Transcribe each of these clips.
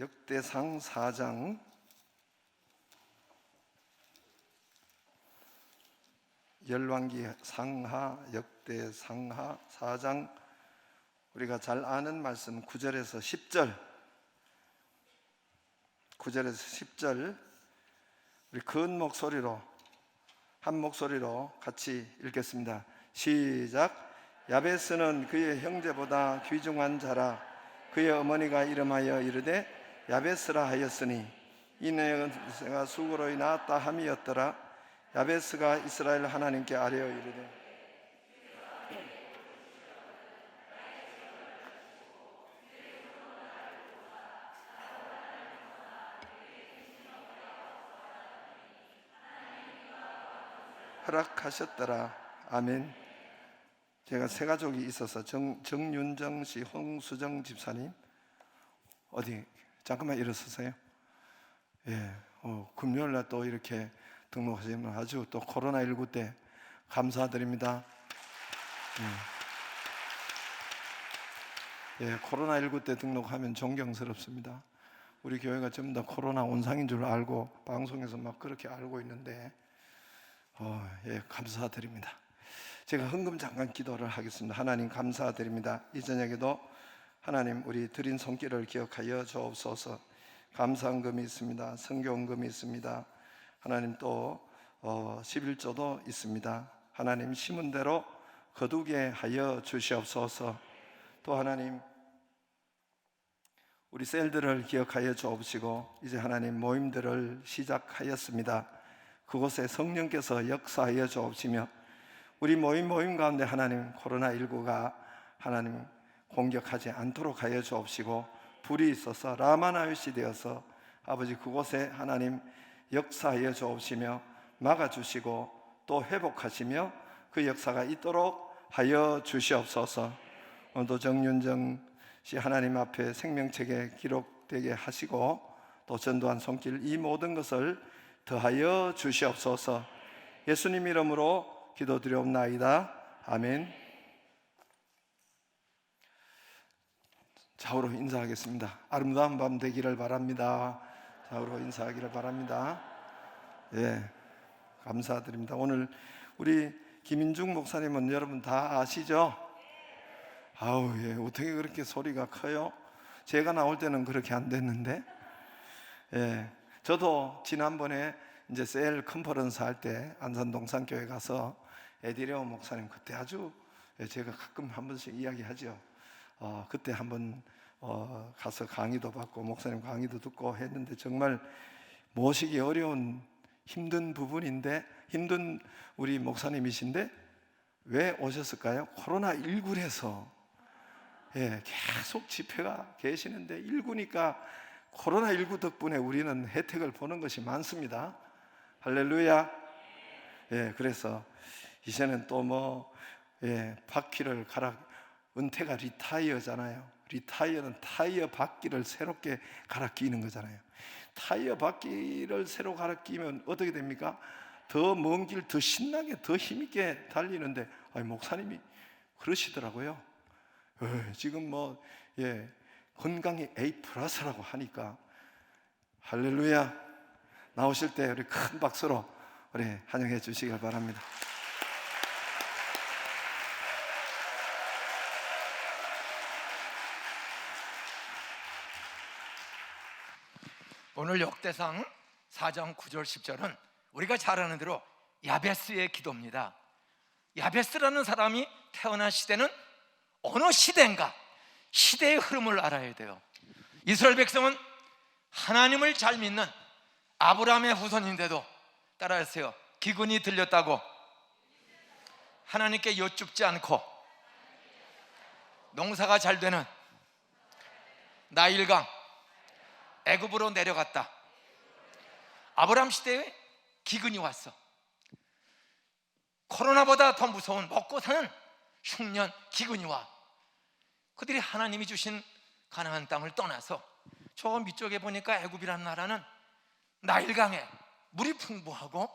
역대상 4장 열왕기 상하, 역대 상하 4장 우리가 잘 아는 말씀 9절에서 10절 9절에서 10절 우리 큰 목소리로 한 목소리로 같이 읽겠습니다. 시작. 야베스는 그의 형제보다 귀중한 자라. 그의 어머니가 이름하여 이르되 야베스라 하였으니 이는 내가 수고로 낳았다 함이었더라. 야베스가 이스라엘 하나님께 아뢰어 이르되 허락하셨더라. 아멘. 제가 세 가족이 있어서 정윤정 씨, 홍수정 집사님 어디 잠깐만 일어서세요. 예, 금요일날 또 이렇게 등록하시면 아주 또 코로나19 때 감사드립니다. 예, 코로나19 때 등록하면 존경스럽습니다. 우리 교회가 전부 다 코로나 온상인 줄 알고 방송에서 막 그렇게 알고 있는데 예, 감사드립니다. 제가 헌금 잠깐 기도를 하겠습니다. 하나님 감사드립니다. 이 저녁에도 하나님 우리 드린 손길을 기억하여 주옵소서. 감사헌금이 있습니다. 선교헌금이 있습니다. 하나님 또 11조도 있습니다. 하나님 심은 대로 거두게 하여 주시옵소서. 또 하나님 우리 셀들을 기억하여 주옵시고 이제 하나님 모임들을 시작하였습니다. 그곳에 성령께서 역사하여 주옵시며 우리 모임 가운데 하나님 코로나19가 하나님 공격하지 않도록 하여 주옵시고 불이 있어서 라마나윗이 되어서 아버지 그곳에 하나님 역사하여 주옵시며 막아주시고 또 회복하시며 그 역사가 있도록 하여 주시옵소서. 오늘도 정윤정 씨 하나님 앞에 생명책에 기록되게 하시고 또 전도한 손길 이 모든 것을 더하여 주시옵소서. 예수님 이름으로 기도드리옵나이다. 아멘. 좌우로 인사하겠습니다. 아름다운 밤 되기를 바랍니다. 좌우로 인사하기를 바랍니다. 예, 감사드립니다. 오늘 우리 김인중 목사님은 여러분 다 아시죠? 아우, 예, 어떻게 그렇게 소리가 커요? 제가 나올 때는 그렇게 안 됐는데, 예, 저도 지난번에 이제 셀 컨퍼런스 할 때 안산 동산교회 가서 에디레오 목사님 그때 아주 제가 가끔 한 번씩 이야기하죠. 그때 한번 가서 강의도 받고 목사님 강의도 듣고 했는데 정말 모시기 어려운 힘든 부분인데 힘든 우리 목사님이신데 왜 오셨을까요? 코로나19에서 예, 계속 집회가 계시는데 19니까 코로나19 덕분에 우리는 혜택을 보는 것이 많습니다. 할렐루야. 예, 그래서 이제는 또 바퀴를 은퇴가 리타이어잖아요. 리타이어는 타이어 바퀴를 새롭게 갈아 끼는 거잖아요. 타이어 바퀴를 새로 갈아 끼면 어떻게 됩니까? 더 먼 길 더 신나게 더 힘있게 달리는데 목사님이 그러시더라고요. 지금 건강이 A+라고 하니까 할렐루야. 나오실 때 우리 큰 박수로 우리 환영해 주시길 바랍니다. 오늘 역대상 4장 9절 10절은 우리가 잘 아는 대로 야베스의 기도입니다. 야베스라는 사람이 태어난 시대는 어느 시대인가? 시대의 흐름을 알아야 돼요. 이스라엘 백성은 하나님을 잘 믿는 아브라함의 후손인데도 따라하세요. 기근이 들렸다고 하나님께 여쭙지 않고 농사가 잘 되는 나일강 애굽으로 내려갔다. 아브라함 시대에 기근이 왔어. 코로나보다 더 무서운 먹고 사는 흉년 기근이 와. 그들이 하나님이 주신 가나안 땅을 떠나서 저 밑쪽에 보니까 애굽이라는 나라는 나일강에 물이 풍부하고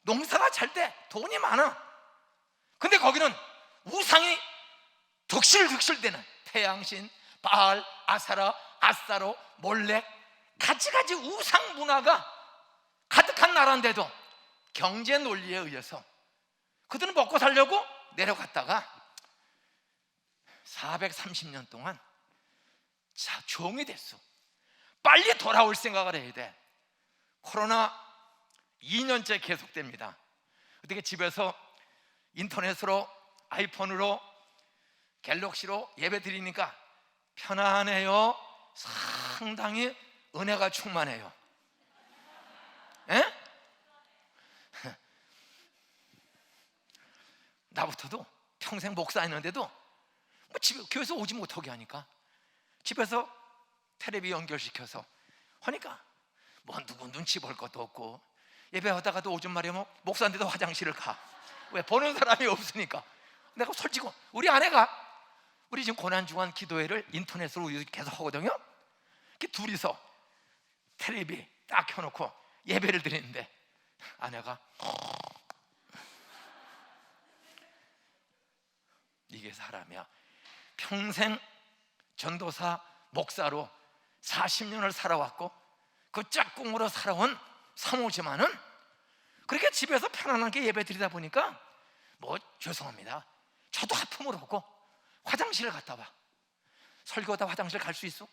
농사가 잘 돼 돈이 많아. 근데 거기는 우상이 득실득실대는 태양신, 바알, 아사라, 아사로, 몰렉 가지가지 우상 문화가 가득한 나라인데도 경제 논리에 의해서 그들은 먹고 살려고 내려갔다가 430년 동안 종이 됐어. 빨리 돌아올 생각을 해야 돼. 코로나 2년째 계속됩니다. 어떻게 집에서 인터넷으로, 아이폰으로, 갤럭시로 예배 드리니까 편안해요? 상당히 은혜가 충만해요. 에? 나부터도 평생 목사했는데도 뭐 집에, 교회에서 오지 못하게 하니까 집에서 텔레비 연결시켜서 하니까 뭐 누구 눈치 볼 것도 없고, 예배하다가도 오줌 마려면 목사인데도 화장실을 가. 왜? 보는 사람이 없으니까. 내가 솔직히 우리 아내가, 우리 지금 고난중한 기도회를 인터넷으로 계속 하거든요. 이렇게 둘이서 텔레비 딱 켜놓고 예배를 드리는데 아내가 이게 사람이야. 평생 전도사 목사로 40년을 살아왔고 그 짝꿍으로 살아온 사모지만은 그렇게 집에서 편안하게 예배 드리다 보니까 뭐 죄송합니다, 저도 하품을 하고 화장실을 갔다 와. 설교하다 화장실 갈 수 있어?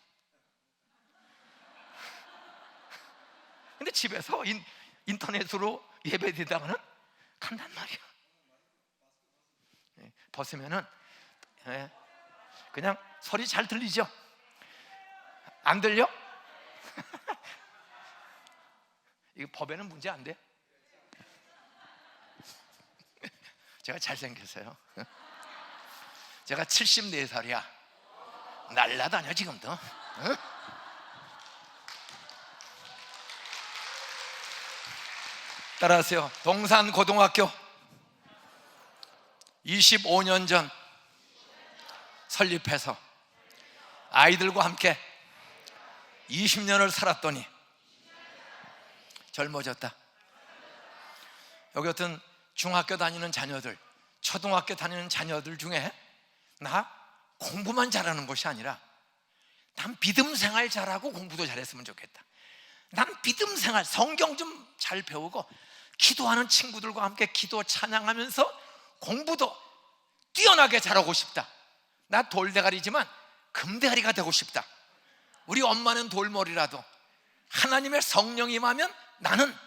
근데 집에서 인터넷으로 예배 드리다가는 간단 말이야. 벗으면은 그냥 소리 잘 들리죠? 안 들려? 이거 법에는 문제 안 돼? 제가 잘생겼어요. 제가 74살이야. 날라다녀 지금도. 응? 따라하세요. 동산고등학교 25년 전 설립해서 아이들과 함께 20년을 살았더니 젊어졌다. 여기 어떤 중학교 다니는 자녀들, 초등학교 다니는 자녀들 중에 나 공부만 잘하는 것이 아니라 난 믿음 생활 잘하고 공부도 잘했으면 좋겠다. 난 믿음 생활, 성경 좀 잘 배우고 기도하는 친구들과 함께 기도 찬양하면서 공부도 뛰어나게 잘하고 싶다. 나 돌대가리지만 금대가리가 되고 싶다. 우리 엄마는 돌머리라도 하나님의 성령이 임하면 나는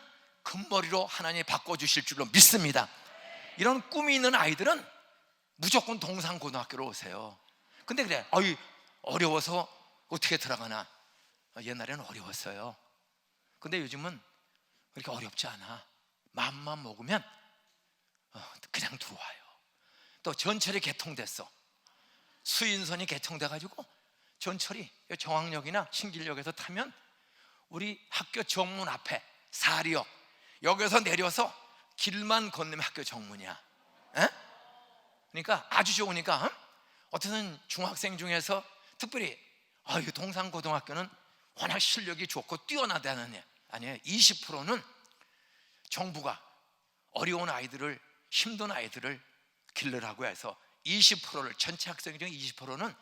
금머리로 하나님이 바꿔주실 줄로 믿습니다. 이런 꿈이 있는 아이들은 무조건 동산고등학교로 오세요. 근데 그래, 어려워서 어떻게 들어가나? 옛날에는 어려웠어요. 근데 요즘은 그렇게 어렵지 않아. 마음만 먹으면 그냥 들어와요. 또 전철이 개통됐어. 수인선이 개통돼가지고 전철이 정학역이나 신길역에서 타면 우리 학교 정문 앞에 사리역, 여기서 내려서 길만 건너면 학교 정문이야. 에? 그러니까 아주 좋으니까 어떤 중학생 중에서 특별히 동산고등학교는 워낙 실력이 좋고 뛰어나다는 애 아니에요. 20%는 정부가 어려운 아이들을, 힘든 아이들을 길러라고 해서 20%를, 전체 학생 중에 20%는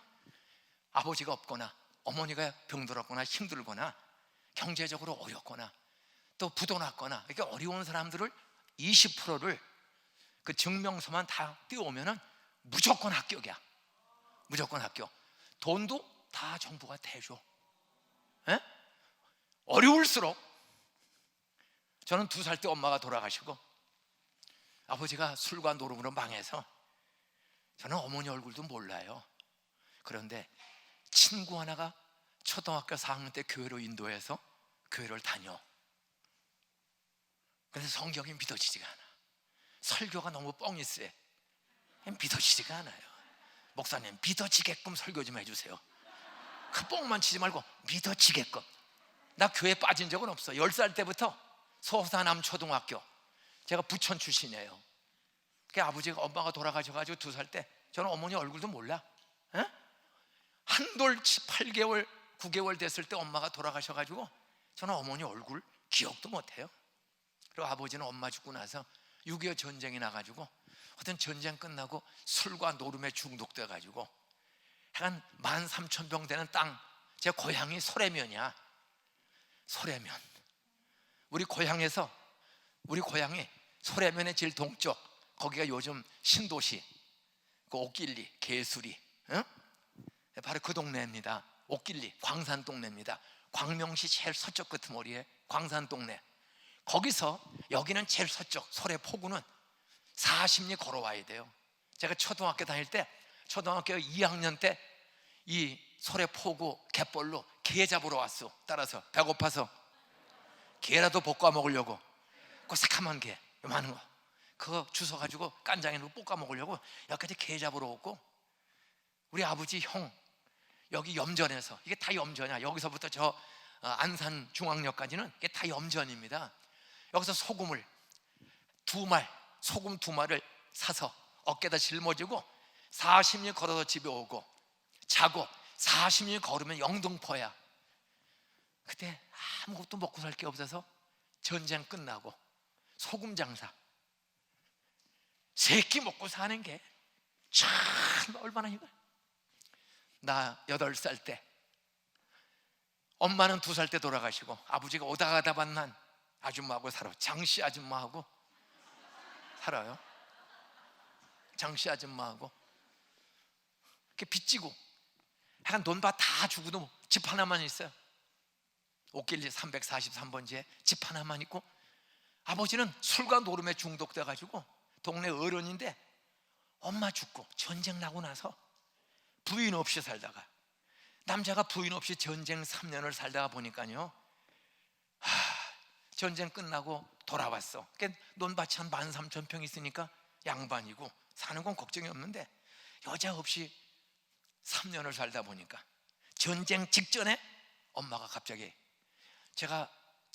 아버지가 없거나 어머니가 병들었거나 힘들거나 경제적으로 어렵거나 또 부도 났거나 이렇게 어려운 사람들을 20%를 그 증명서만 다 띄워오면은 무조건 합격이야. 무조건 합격. 돈도 다 정부가 대줘. 에? 어려울수록, 저는 2살 때 엄마가 돌아가시고 아버지가 술과 노름으로 망해서 저는 어머니 얼굴도 몰라요. 그런데 친구 하나가 초등학교 4학년 때 교회로 인도해서 교회를 다녀. 그래서 성경이 믿어지지가 않아. 설교가 너무 뻥이 세. 믿어지지가 않아요. 목사님, 믿어지게끔 설교 좀 해주세요. 그 뻥만 치지 말고 믿어지게끔. 나 교회 빠진 적은 없어. 10살 때부터 소사남 초등학교, 제가 부천 출신이에요. 그 아버지가, 엄마가 돌아가셔가지고 2살 때 저는 어머니 얼굴도 몰라. 에? 한돌 8개월 9개월 됐을 때 엄마가 돌아가셔가지고 저는 어머니 얼굴 기억도 못해요. 그리고 아버지는 엄마 죽고 나서 6.25 전쟁이 나가지고 하여튼 전쟁 끝나고 술과 노름에 중독돼가지고 한 13,000평 되는 땅, 제 고향이 소래면이야. 소래면. 우리 고향이 소래면의 제일 동쪽, 거기가 요즘 신도시, 그 옥길리, 개수리, 응? 바로 그 동네입니다. 옥길리, 광산 동네입니다. 광명시 제일 서쪽 끝머리에 광산 동네. 거기서 여기는 제일 서쪽 소래포구는 40리 걸어와야 돼요. 제가 초등학교 다닐 때, 초등학교 2학년 때 이 소래포구 갯벌로 게 잡으러 왔어. 따라서 배고파서 게라도 볶아 먹으려고, 그 새카만 게 많은 거 그거 주워가지고 깐장에 넣고 볶아 먹으려고 여기까지 게 잡으러 오고, 우리 아버지 형 여기 염전에서, 이게 다 염전이야. 여기서부터 저 안산 중앙역까지는 이게 다 염전입니다. 여기서 소금을 소금 2말을 사서 어깨에다 짊어지고 40리 걸어서 집에 오고, 자고 40리 걸으면 영등포야. 그때 아무것도 먹고 살 게 없어서 전쟁 끝나고 소금 장사, 3끼 먹고 사는 게 참 얼마나 힘들어. 나 8살 때, 엄마는 2살 때 돌아가시고 아버지가 오다 가다 만난 아줌마하고 살아. 장씨 아줌마하고 살아요. 장씨 아줌마하고 이렇게 빚지고 약간 논밭 다 주고도 집 하나만 있어요. 옥길리 343번지에 집 하나만 있고, 아버지는 술과 노름에 중독돼 가지고 동네 어른인데 엄마 죽고 전쟁 나고 나서 부인 없이 살다가, 남자가 부인 없이 전쟁 3년을 살다가 보니까요, 전쟁 끝나고 돌아왔어. 그러니까 논밭이 한 13,000평 있으니까 양반이고 사는 건 걱정이 없는데, 여자 없이 3년을 살다 보니까 전쟁 직전에 엄마가 갑자기, 제가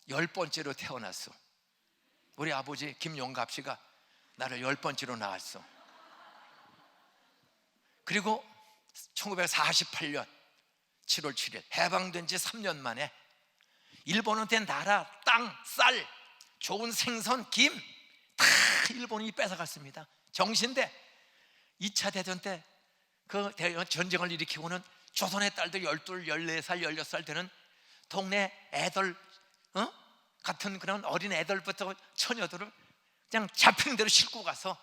10번째로 태어났어. 우리 아버지 김용갑 씨가 나를 10번째로 낳았어. 그리고 1948년 7월 7일 해방된 지 3년 만에 일본한테 나라, 땅, 쌀, 좋은 생선, 김 다 일본이 뺏어갔습니다. 정신대 2차 대전 때 그 전쟁을 일으키고는 조선의 딸들 12, 14살, 16살 되는 동네 애들, 같은 그런 어린 애들부터 처녀들을 그냥 잡힌 대로 싣고 가서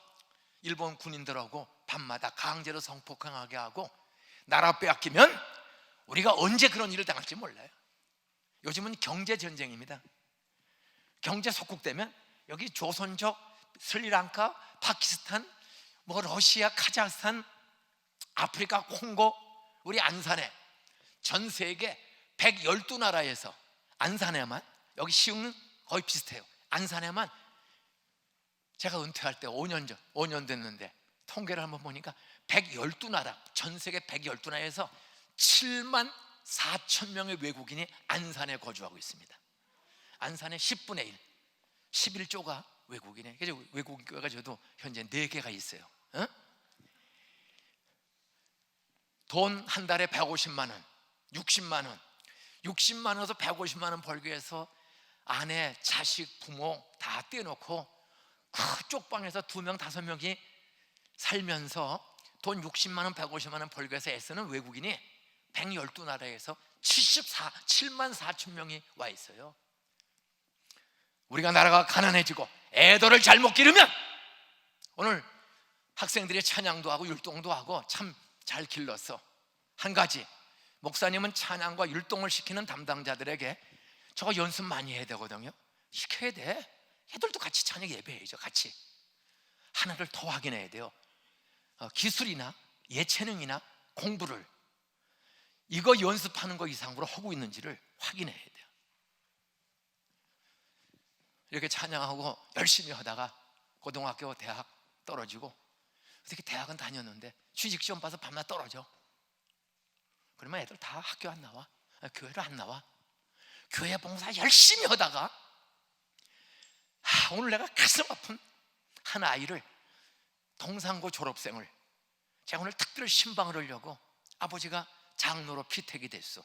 일본 군인들하고 밤마다 강제로 성폭행하게 하고, 나라 빼앗기면 우리가 언제 그런 일을 당할지 몰라요. 요즘은 경제전쟁입니다. 경제 속국되면 여기 조선족, 스리랑카, 파키스탄, 뭐 러시아, 카자흐스탄, 아프리카 콩고, 우리 안산에 전 세계 112나라에서 안산에만, 여기 시흥은 거의 비슷해요. 안산에만 제가 은퇴할 때 5년 됐는데 통계를 한번 보니까 112나라, 전 세계 112나라에서 7만 4천 명의 외국인이 안산에 거주하고 있습니다. 안산의 10분의 1, 11조가 외국인이에요. 그래서 외국인과가 저도 현재 4개가 있어요. 돈 한 달에 150만 원, 60만 원, 60만 원에서 150만 원 벌기 위해서 아내, 자식, 부모 다 떼놓고 그 쪽방에서 2명, 5명이 살면서 돈 60만 원, 150만 원 벌기 위해서 애쓰는 외국인이 112나라에서 7만 4천 명이 와 있어요. 우리가 나라가 가난해지고 애들을 잘못 기르면 오늘 학생들이 찬양도 하고 율동도 하고 참 잘 길렀어. 한 가지, 목사님은 찬양과 율동을 시키는 담당자들에게 저거 연습 많이 해야 되거든요. 시켜야 돼. 애들도 같이 찬양 예배해야죠. 같이 하나를 더 확인해야 돼요. 기술이나 예체능이나 공부를, 이거 연습하는 거 이상으로 하고 있는지를 확인해야 돼요. 이렇게 찬양하고 열심히 하다가 고등학교, 대학 떨어지고, 어떻게 대학은 다녔는데 취직시험 봐서 밤낮 떨어져. 그러면 애들 다 학교 안 나와, 교회를 안 나와. 교회 봉사 열심히 하다가 오늘 내가 가슴 아픈 한 아이를, 동상고 졸업생을 제가 오늘 특별히 신방을 하려고 아버지가 장로로 피택이 됐어.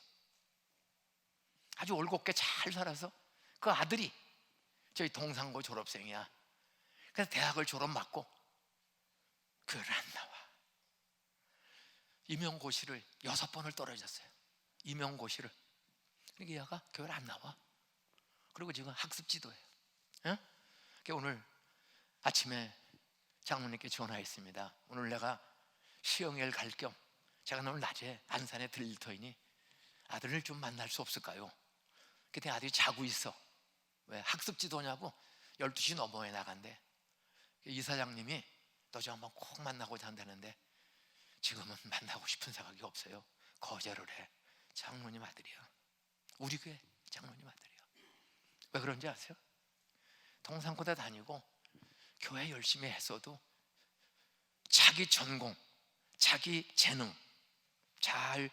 아주 올곧게 잘 살아서 그 아들이 저희 동상고 졸업생이야. 그래서 대학을 졸업 맞고 교회를 안 나와. 임용고시를 6번을 떨어졌어요. 임용고시를. 그러니까 얘가 교회를 안 나와. 그리고 지금 학습 지도예요. 예? 그러니까 오늘 아침에 장로님께 전화했습니다. 오늘 내가 시흥엘 갈 겸 제가 오늘 낮에 안산에 들릴 터이니 아들을 좀 만날 수 없을까요? 그때 아들이 자고 있어. 왜? 학습 지도냐고 12시 넘어에 나간대. 이사장님이 너 좀 한번 꼭 만나고자 한다는데 지금은 만나고 싶은 생각이 없어요. 거절을 해. 장로님 아들이야. 우리 교회 장로님 아들이야. 왜 그런지 아세요? 동산고대 다니고 교회 열심히 했어도 자기 전공, 자기 재능 잘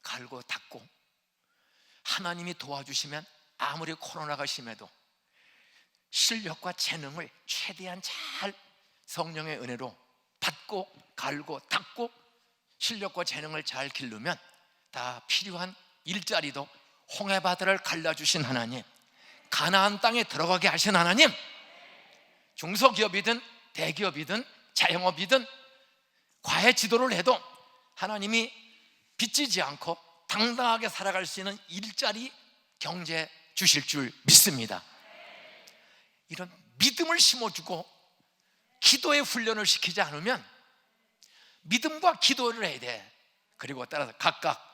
갈고 닦고 하나님이 도와주시면 아무리 코로나가 심해도 실력과 재능을 최대한 잘 성령의 은혜로 받고 갈고 닦고 실력과 재능을 잘 기르면 다 필요한 일자리도 홍해바다를 갈라주신 하나님, 가나안 땅에 들어가게 하신 하나님, 중소기업이든 대기업이든 자영업이든 과외 지도를 해도 하나님이 빚지지 않고 당당하게 살아갈 수 있는 일자리 경제 주실 줄 믿습니다. 이런 믿음을 심어주고 기도의 훈련을 시키지 않으면 믿음과 기도를 해야 돼. 그리고 따라서 각각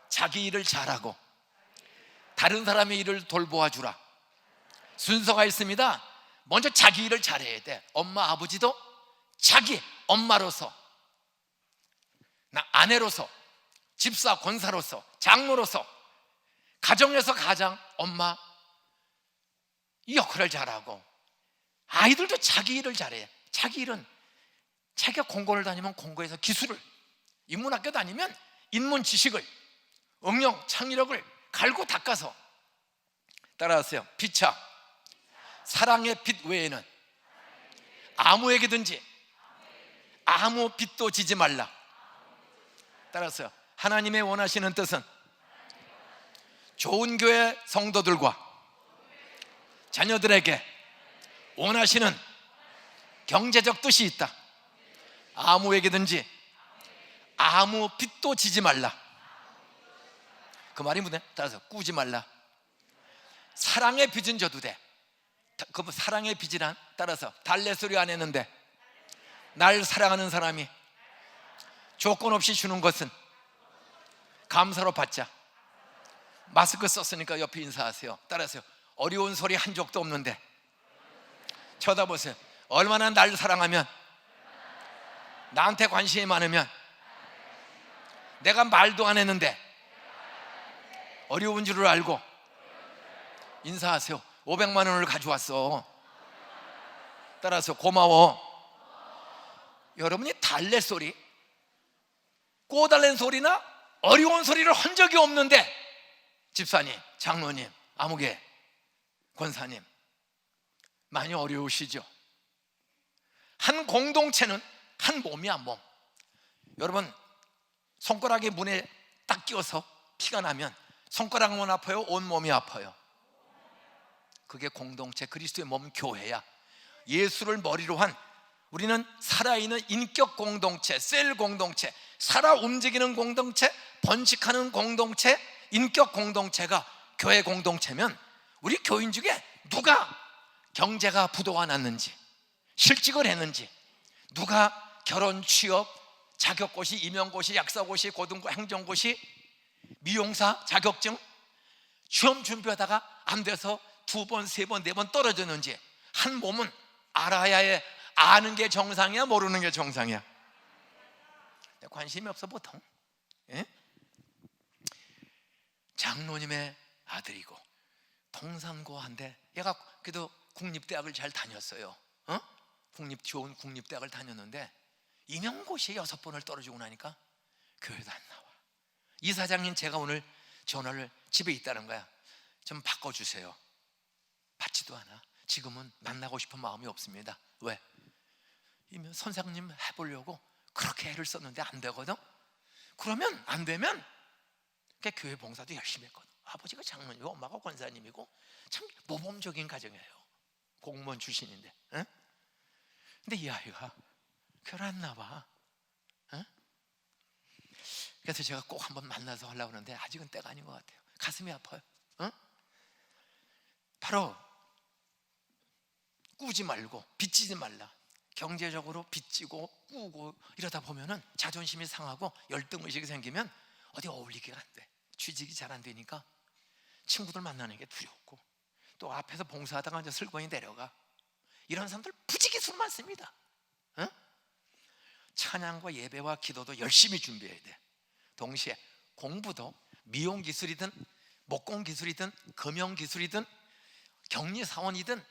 자기 일을 잘하고 다른 사람의 일을 돌보아 주라. 순서가 있습니다. 먼저 자기 일을 잘해야 돼. 엄마 아버지도 자기 엄마로서, 아내로서, 집사 권사로서, 장로로서 가정에서 가장 엄마 이 역할을 잘하고 아이들도 자기 일을 잘해. 자기 일은 자기가 공고를 다니면 공고에서 기술을, 인문학교 다니면 인문 지식을, 응용 창의력을 갈고 닦아서 따라하세요. 피차 사랑의 빛 외에는 아무에게든지 아무 빚도 지지 말라. 따라서요. 하나님의 원하시는 뜻은 좋은 교회 성도들과 자녀들에게 원하시는 경제적 뜻이 있다. 아무에게든지 아무 빚도 지지 말라. 그 말이 뭐냐? 따라서 꾸지 말라. 사랑의 빚은 져도 돼. 그 사랑의 빚이란 따라서 달래소리 안 했는데 날 사랑하는 사람이 조건 없이 주는 것은 감사로 받자. 마스크 썼으니까 옆에 인사하세요. 따라하세요. 어려운 소리 한 적도 없는데 쳐다보세요. 얼마나 날 사랑하면, 나한테 관심이 많으면 내가 말도 안 했는데 어려운 줄을 알고 인사하세요. 500만 원을 가져왔어. 따라서 고마워. 여러분이 달래소리, 꼬달랜 소리나 어려운 소리를 한 적이 없는데 집사님, 장로님, 아무개 권사님 많이 어려우시죠? 한 공동체는 한 몸이야, 몸. 여러분 손가락에 문에 딱 끼워서 피가 나면 손가락만 아파요? 온몸이 아파요? 그게 공동체, 그리스도의 몸 교회야. 예수를 머리로 한 우리는 살아있는 인격 공동체, 셀 공동체, 살아 움직이는 공동체, 번식하는 공동체, 인격 공동체가 교회 공동체면 우리 교인 중에 누가 경제가 부도가 났는지, 실직을 했는지, 누가 결혼, 취업, 자격고시, 임용고시, 약사고시, 고등고, 행정고시, 미용사 자격증 시험 준비하다가 안 돼서 2번, 3번, 4번 떨어졌는지 한 몸은 알아야 해. 아는 게 정상이야, 모르는 게 정상이야? 관심이 없어 보통. 예? 장로님의 아들이고 동산고한데 얘가 그래도 국립대학을 잘 다녔어요. 좋은 국립대학을 다녔는데 임용고시에 6번을 떨어지고 나니까 교회도 안 나와. 이사장님, 제가 오늘 전화를 집에 있다는 거야. 좀 바꿔주세요. 받지도 않아. 지금은 만나고 싶은 마음이 없습니다. 왜? 이미 선생님 해보려고 그렇게 애를 썼는데 안 되거든. 그러면 안 되면 교회 봉사도 열심히 했거든. 아버지가 장로님이고 엄마가 권사님이고 참 모범적인 가정이에요. 공무원 출신인데. 응? 근데 이 아이가 교회 안 나와. 응? 그래서 제가 꼭 한번 만나서 하려고 하는데 아직은 때가 아닌 것 같아요. 가슴이 아파요. 응? 바로 꾸지 말고 빚지지 말라. 경제적으로 빚지고 꾸고 이러다 보면은 자존심이 상하고 열등의식이 생기면 어디 어울리기가 안 돼. 취직이 잘 안 되니까 친구들 만나는 게 두렵고, 또 앞에서 봉사하다가 이제 슬퍼이 내려가. 이런 사람들 부지기수 많습니다. 응? 찬양과 예배와 기도도 열심히 준비해야 돼. 동시에 공부도 미용 기술이든 목공 기술이든 금융 기술이든 격리 사원이든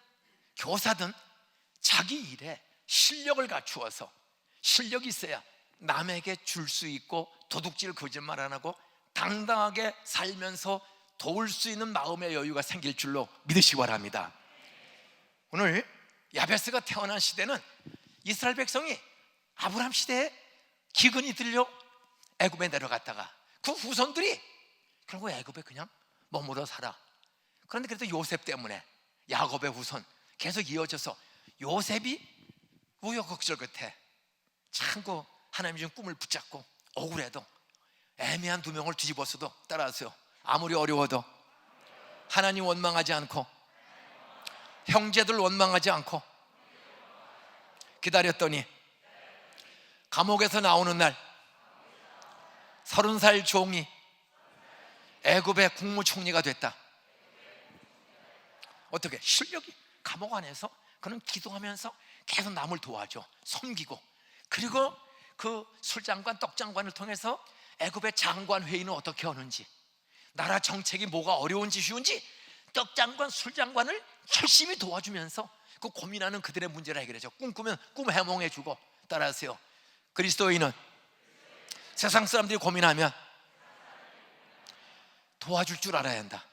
교사든 자기 일에 실력을 갖추어서, 실력이 있어야 남에게 줄 수 있고 도둑질 거짓말 안 하고 당당하게 살면서 도울 수 있는 마음의 여유가 생길 줄로 믿으시기 바랍니다. 오늘 야베스가 태어난 시대는 이스라엘 백성이 아브라함 시대에 기근이 들려 애굽에 내려갔다가 그 후손들이 결국 애굽에 그냥 머물러 살아. 그런데 그래도 요셉 때문에 야곱의 후손 계속 이어져서 요셉이 우여곡절 끝에 참고 하나님이 준 꿈을 붙잡고 억울해도 애매한 두 명을 뒤집었어도, 따라하세요, 아무리 어려워도 하나님 원망하지 않고 형제들 원망하지 않고 기다렸더니 감옥에서 나오는 날 30살 종이 애굽의 국무총리가 됐다. 어떻게? 실력이, 감옥 안에서 그는 기도하면서 계속 남을 도와줘, 섬기고, 그리고 그 술장관, 떡장관을 통해서 애굽의 장관 회의는 어떻게 하는지, 나라 정책이 뭐가 어려운지 쉬운지 떡장관, 술장관을 열심히 도와주면서 그 고민하는 그들의 문제를 해결해줘. 꿈꾸면 꿈 해몽해주고. 따라하세요, 그리스도인은 세상 사람들이 고민하면 도와줄 줄 알아야 한다.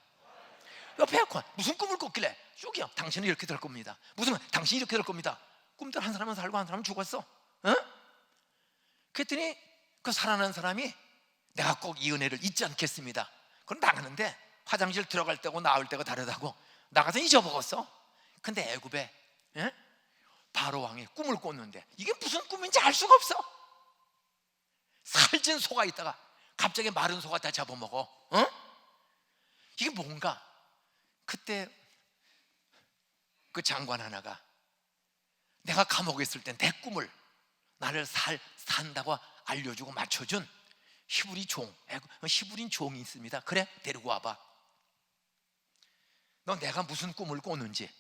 옆에 무슨 꿈을 꿨길래 쭉이요, 당신은 이렇게 될 겁니다. 무슨 당신이 이렇게 될 겁니다. 꿈대로 한 사람은 살고 한 사람은 죽었어. 어? 그랬더니 그 살아난 사람이 내가 꼭 이 은혜를 잊지 않겠습니다. 그럼 나가는데 화장실 들어갈 때고 나올 때가 다르다고 나가서 잊어먹었어. 근데 애굽에 바로 왕이 꿈을 꿨는데 이게 무슨 꿈인지 알 수가 없어. 살찐 소가 있다가 갑자기 마른 소가 다 잡아먹어. 이게 뭔가. 그때 그 장관 하나가 내가 감옥에 있을 때 내 꿈을 나를 산다고 알려주고 맞춰준 히브리 종, 히브리인 종이 있습니다. 그래, 데리고 와봐. 너 내가 무슨 꿈을 꿨는지,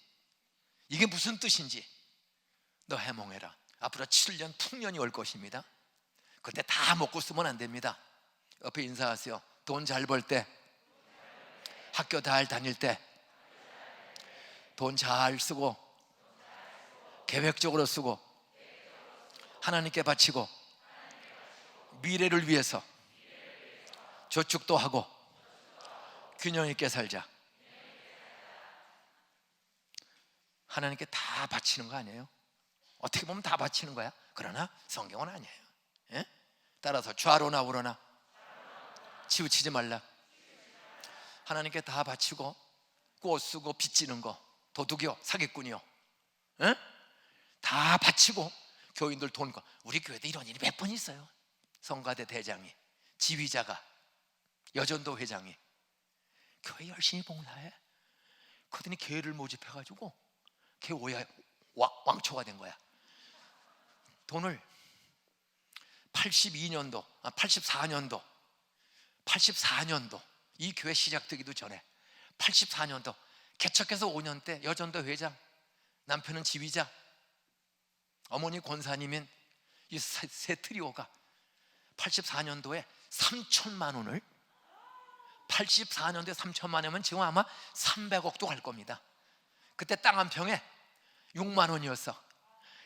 이게 무슨 뜻인지 너 해몽해라. 앞으로 7년 풍년이 올 것입니다. 그때 다 먹고 쓰면 안 됩니다. 옆에 인사하세요. 돈 잘 벌 때, 학교 잘 다닐 때 돈 잘 쓰고 계획적으로 쓰고 하나님께 바치고 미래를 위해서 저축도 하고 균형 있게 살자. 하나님께 다 바치는 거 아니에요? 어떻게 보면 다 바치는 거야. 그러나 성경은 아니에요. 예? 따라서 좌로나 우로나 치우치지 말라. 하나님께 다 바치고 꽃 쓰고 빚지는 거 도둑이요, 사기꾼이요, 예? 다 바치고 교인들 돈 거. 우리 교회도 이런 일이 몇 번 있어요. 성가대 대장이, 지휘자가, 여전도 회장이 교회 열심히 봉사해. 그러더니 교회를 모집해가지고 교회 왕초가 된 거야. 돈을 84년도 이 교회 시작되기도 전에 84년도 개척해서 5년 때 여전도 회장, 남편은 지휘자, 어머니 권사님인 이 세 트리오가 84년도에 3천만 원을, 84년도에 3천만 원이면 지금 아마 300억도 갈 겁니다. 그때 땅 한 평에 6만 원이었어.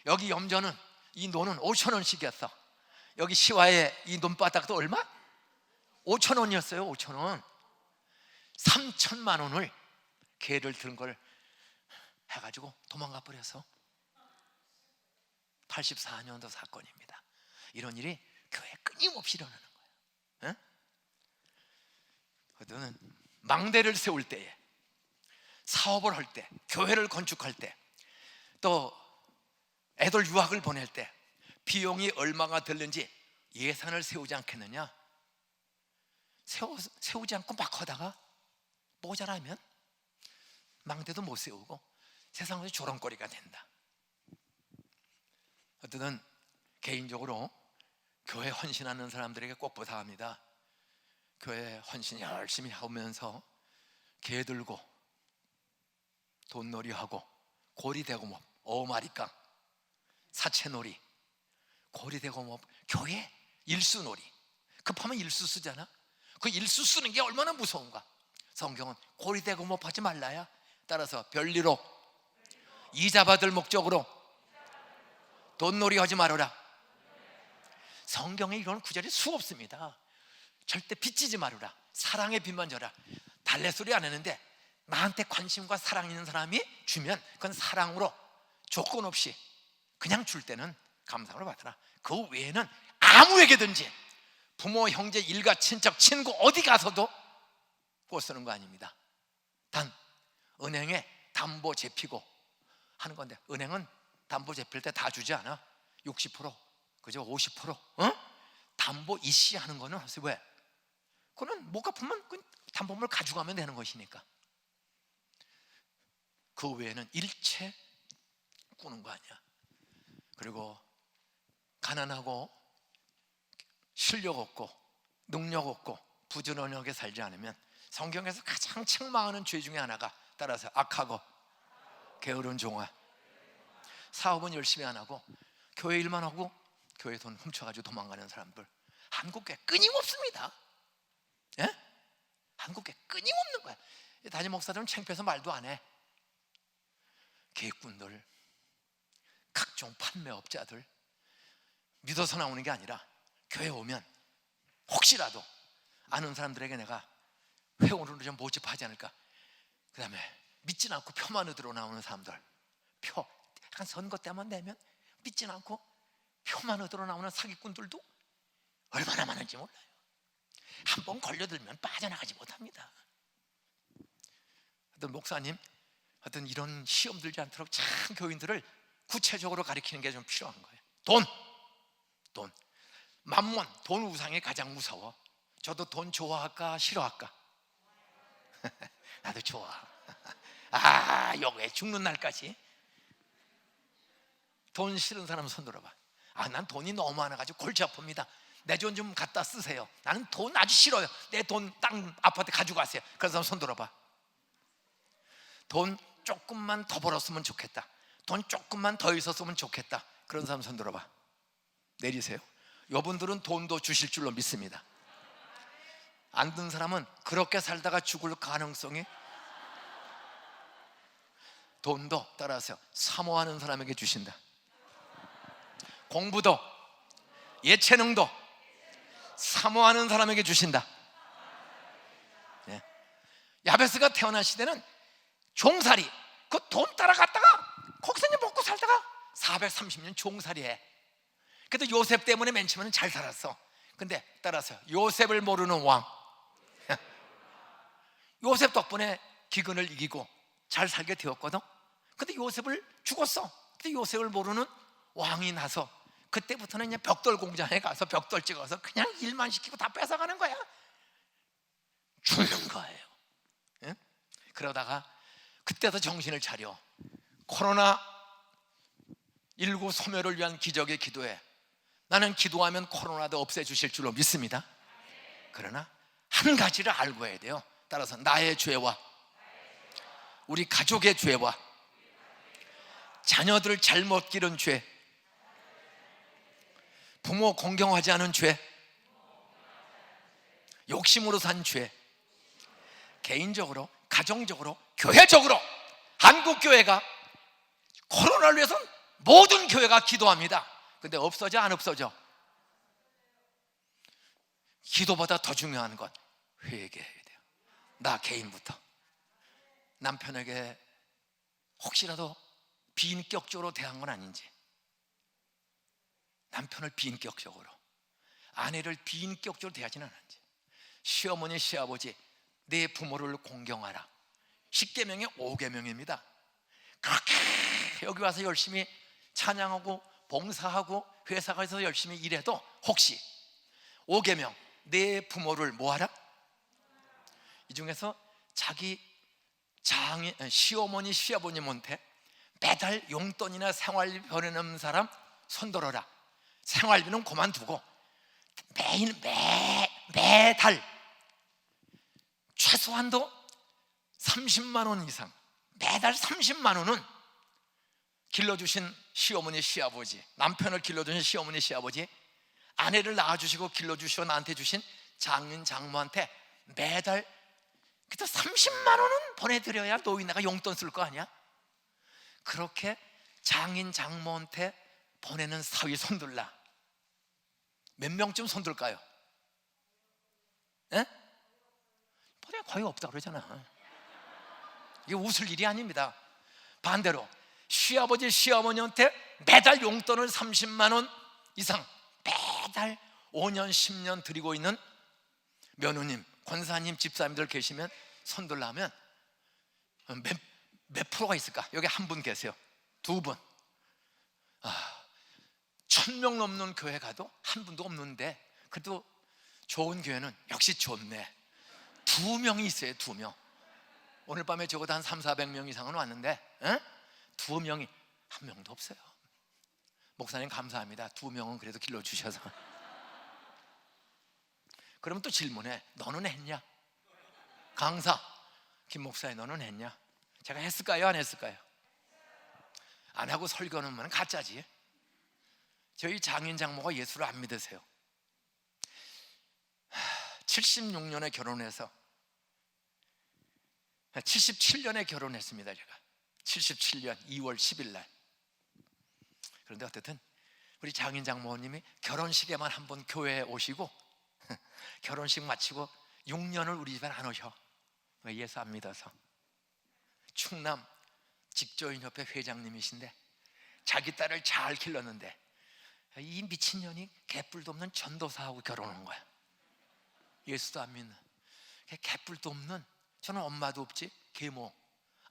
여기 염전은 이 논은 5천 원씩이었어. 여기 시와의 이 논바닥도 얼마? 5천 원이었어요. 5천 원. 3천만 원을 개를 든 걸 해가지고 도망가 버려서 84년도 사건입니다. 이런 일이 교회에 끊임없이 일어나는 거예요. 그들은 망대를 세울 때에, 사업을 할 때, 교회를 건축할 때, 또 애들 유학을 보낼 때 비용이 얼마가 들는지 예산을 세우지 않겠느냐? 세우지 않고 막 하다가 모자라면 망대도 못 세우고 세상에서 조롱거리가 된다. 어쨌든 개인적으로 교회 헌신하는 사람들에게 꼭 부탁합니다. 교회 헌신 열심히 하면서 개 들고 돈놀이하고 고리대고목, 어마리깡, 사채놀이, 고리대고목, 교회 일수놀이, 급하면 일수 쓰잖아. 그 일수 쓰는 게 얼마나 무서운가. 성경은 고리대고목 하지 말라야. 따라서 별리로 이자 받을 목적으로 돈놀이 하지 말아라. 성경에 이런 구절이 수없습니다. 절대 빚지지 말아라. 사랑의 빚만 져라. 달래소리 안 했는데 나한테 관심과 사랑 있는 사람이 주면 그건 사랑으로 조건 없이 그냥 줄 때는 감사로 받아라. 그 외에는 아무에게든지 부모, 형제, 일가, 친척, 친구 어디 가서도 못 쓰는 거 아닙니다. 단 은행에 담보 잡히고 하는 건데, 은행은 담보 잡힐 때 다 주지 않아. 60%, 그죠? 50%. 담보 이시하는 거는 왜? 그거는 못 갚으면 그 담보물 가져가면 되는 것이니까. 그 외에는 일체 꾸는 거 아니야. 그리고 가난하고 실력 없고 능력 없고 부지런하게 살지 않으면 성경에서 가장 책망하는 죄 중에 하나가, 따라서 악하고 게으른 종아. 사업은 열심히 안 하고 교회 일만 하고 교회 돈 훔쳐가지고 도망가는 사람들, 한국에 끊임없습니다. 예? 한국에 끊임없는 거야. 담임 목사들은 창피해서 말도 안 해. 계획꾼들, 각종 판매업자들 믿어서 나오는 게 아니라 교회 오면 혹시라도 아는 사람들에게 내가 회원으로 좀 모집하지 않을까. 그 다음에 믿진 않고 표만 얻으러 나오는 사람들, 표, 약간 선거 때만 되면 믿진 않고 표만 얻으러 나오는 사기꾼들도 얼마나 많은지 몰라요. 한번 걸려들면 빠져나가지 못합니다. 어떤 목사님, 어떤 이런 시험 들지 않도록 참 교인들을 구체적으로 가르치는 게 좀 필요한 거예요. 돈, 만몬, 돈 우상이 가장 무서워. 저도 돈 좋아할까 싫어할까? 나도 좋아. 여기에 죽는 날까지. 돈 싫은 사람 손 들어봐. 난 돈이 너무 많아가지고 골치 아픕니다. 내 돈 좀 갖다 쓰세요. 나는 돈 아주 싫어요. 내 돈 땅 아파트 가져가세요. 그런 사람 손 들어봐. 돈 조금만 더 벌었으면 좋겠다. 돈 조금만 더 있었으면 좋겠다. 그런 사람 손 들어봐. 내리세요. 여분들은 돈도 주실 줄로 믿습니다. 안 든 사람은 그렇게 살다가 죽을 가능성이, 돈도 따라서 사모하는 사람에게 주신다. 공부도 예체능도 사모하는 사람에게 주신다. 네. 야베스가 태어난 시대는 종살이, 그 돈 따라갔다가 거기서 이제 먹고 살다가 430년 종살이해. 그래도 요셉 때문에 맨 처음에는 잘 살았어. 근데 따라서 요셉을 모르는 왕, 요셉 덕분에 기근을 이기고 잘 살게 되었거든. 근데 요셉을 죽었어. 근데 요셉을 모르는 왕이 나서 그때부터는 이제 벽돌 공장에 가서 벽돌 찍어서 그냥 일만 시키고 다 뺏어가는 거야. 죽는 거예요. 예? 그러다가 그때도 정신을 차려 코로나19 소멸을 위한 기적의 기도에, 나는 기도하면 코로나도 없애주실 줄로 믿습니다. 그러나 한 가지를 알고 해야 돼요. 따라서 나의 죄와 우리 가족의 죄와 자녀들 잘못 기른 죄, 부모 공경하지 않은 죄, 욕심으로 산 죄, 개인적으로, 가정적으로, 교회적으로 한국교회가 코로나를 위해서 모든 교회가 기도합니다. 근데 없어져 안 없어져? 기도보다 더 중요한 건 회개해야 돼요. 나 개인부터. 남편에게 혹시라도 비인격적으로 대한 건 아닌지, 남편을 비인격적으로, 아내를 비인격적으로 대하지는 않은지, 시어머니 시아버지 내 부모를 공경하라. 10계명의 5계명입니다. 그렇게 여기 와서 열심히 찬양하고 봉사하고 회사 가서 열심히 일해도 혹시 5계명 내 부모를 뭐하라? 이 중에서 자기 시어머니 시아버님한테 매달 용돈이나 생활비 보내는 사람 손들어라. 생활비는 그만두고 매달 최소한도 30만 원 이상, 매달 30만 원은 길러주신 시어머니 시아버지, 남편을 길러주신 시어머니 시아버지, 아내를 낳아주시고 길러주시고 나한테 주신 장인 장모한테 매달 그래도 30만 원은 보내드려야 노인네가 용돈 쓸 거 아니야? 그렇게 장인 장모한테 보내는 사위 손들라. 몇 명쯤 손들까요? 예? 거의 없다 그러잖아. 이게 웃을 일이 아닙니다. 반대로 시아버지 시어머니한테 매달 용돈을 30만 원 이상 매달 5년 10년 드리고 있는 며느님, 권사님, 집사님들 계시면 손들라면 몇 프로가 있을까? 여기 한 분 계세요. 두 분. 1000명 넘는 교회 가도 한 분도 없는데 그래도 좋은 교회는 역시 좋네. 2명이 있어요. 2명. 오늘 밤에 적어도 한 300-400명 이상은 왔는데 2명이 한 명도 없어요. 목사님 감사합니다. 2명은 그래도 길러주셔서. 그러면 또 질문해. 너는 했냐? 강사 김 목사님 너는 했냐? 제가 했을까요? 안 했을까요? 안 하고 설교는 가짜지. 저희 장인 장모가 예수를 안 믿으세요. 76년에 결혼해서 77년에 결혼했습니다. 제가 77년 2월 10일 날. 그런데 어쨌든 우리 장인 장모님이 결혼식에만 한번 교회에 오시고 결혼식 마치고 6년을 우리 집에 안 오셔. 왜? 예수 안 믿어서. 충남 직조인협회 회장님이신데 자기 딸을 잘 길렀는데 이 미친년이 개뿔도 없는 전도사하고 결혼한 거야. 예수도 안 믿는, 개뿔도 없는, 저는 엄마도 없지, 계모,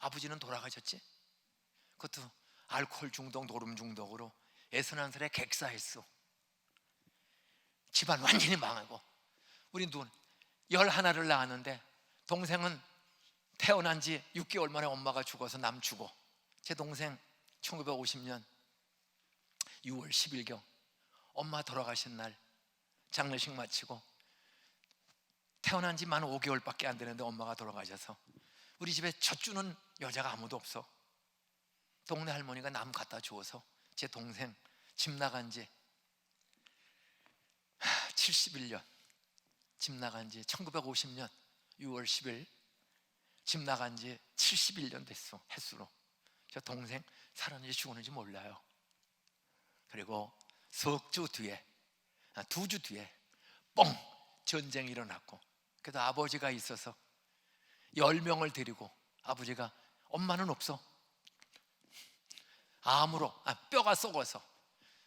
아버지는 돌아가셨지. 그것도 알코올 중독, 노름 중독으로 61살에 객사했어. 집안 완전히 망하고. 우리 눈 11을 낳았는데 동생은 태어난 지 6개월 만에 엄마가 죽어서 남주고, 제 동생 1950년 6월 10일경 엄마 돌아가신 날 장례식 마치고 태어난 지 만 5개월밖에 안 되는데 엄마가 돌아가셔서 우리 집에 젖주는 여자가 아무도 없어. 동네 할머니가 남 갖다 주어서 제 동생 집 나간 지 71년, 집 나간 지 1950년 6월 10일 집 나간 지 71년 됐어. 햇수로 저 동생 살았는지 죽었는지 몰라요. 그리고 석 주 뒤에, 2주 뒤에 뻥 전쟁이 일어났고, 그래도 아버지가 있어서 10명을 데리고, 아버지가 엄마는 없어. 암으로 뼈가 썩어서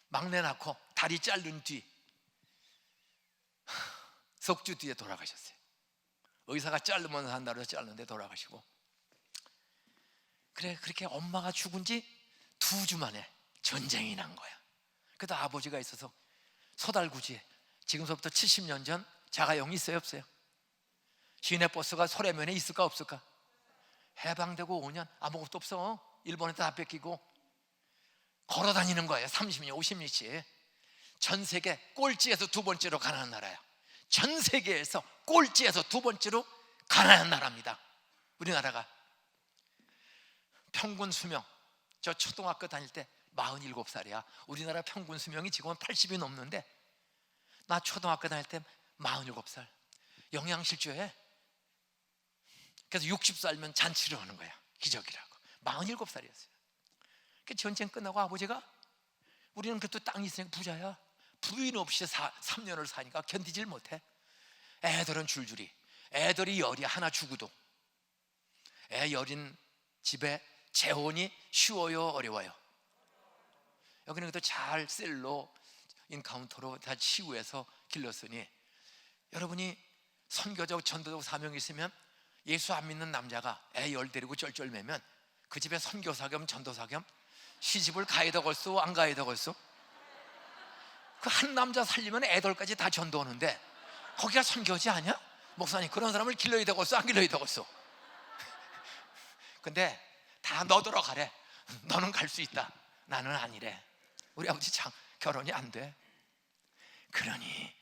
막내 낳고 다리 자른 뒤 석 주 뒤에 돌아가셨어요. 의사가 자르면서 한다고 해서 자르는데 돌아가시고. 그래, 그렇게 엄마가 죽은 지 2주 만에 전쟁이 난 거야. 그래도 아버지가 있어서 소달구지에, 지금서부터 70년 전 자가용이 있어요, 없어요? 시내버스가 소래면에 있을까 없을까? 해방되고 5년 아무것도 없어. 일본에 다 뺏기고 걸어 다니는 거예요. 30년 50년씩. 전 세계 꼴찌에서 2번째로 가난한 나라야. 전 세계에서 꼴찌에서 2번째로 가난한 나라입니다. 우리나라가. 평균 수명, 저 초등학교 다닐 때 47살이야. 우리나라 평균 수명이 지금은 80이 넘는데 나 초등학교 다닐 때 47살. 영양실조해. 그래서 60살면 잔치를 하는 거야. 기적이라고. 47살이었어요. 전쟁 끝나고 아버지가, 우리는 그래도 땅이 있으니까 부자야. 부인 없이 3년을 사니까 견디질 못해. 애들은 줄줄이, 애들이 열이 하나 죽어도 애 여린 집에 재혼이 쉬워요, 어려워요? 여기는 그래도 잘 셀로 인카운터로 다 치유해서 길렀으니, 여러분이 선교적 전도적 사명이 있으면 예수 안 믿는 남자가 애 열 데리고 쩔쩔매면 그 집에 선교사 겸 전도사 겸 시집을 가야 되겠소, 안 가야 되겠소? 그 한 남자 살리면 애들까지 다 전도하는데 거기가 선교지 아니야? 목사님, 그런 사람을 길러야 되겠소, 안 길러야 되겠소? 근데 다 너더러 가래. 너는 갈 수 있다. 나는 아니래. 우리 아버지 참 결혼이 안 돼. 그러니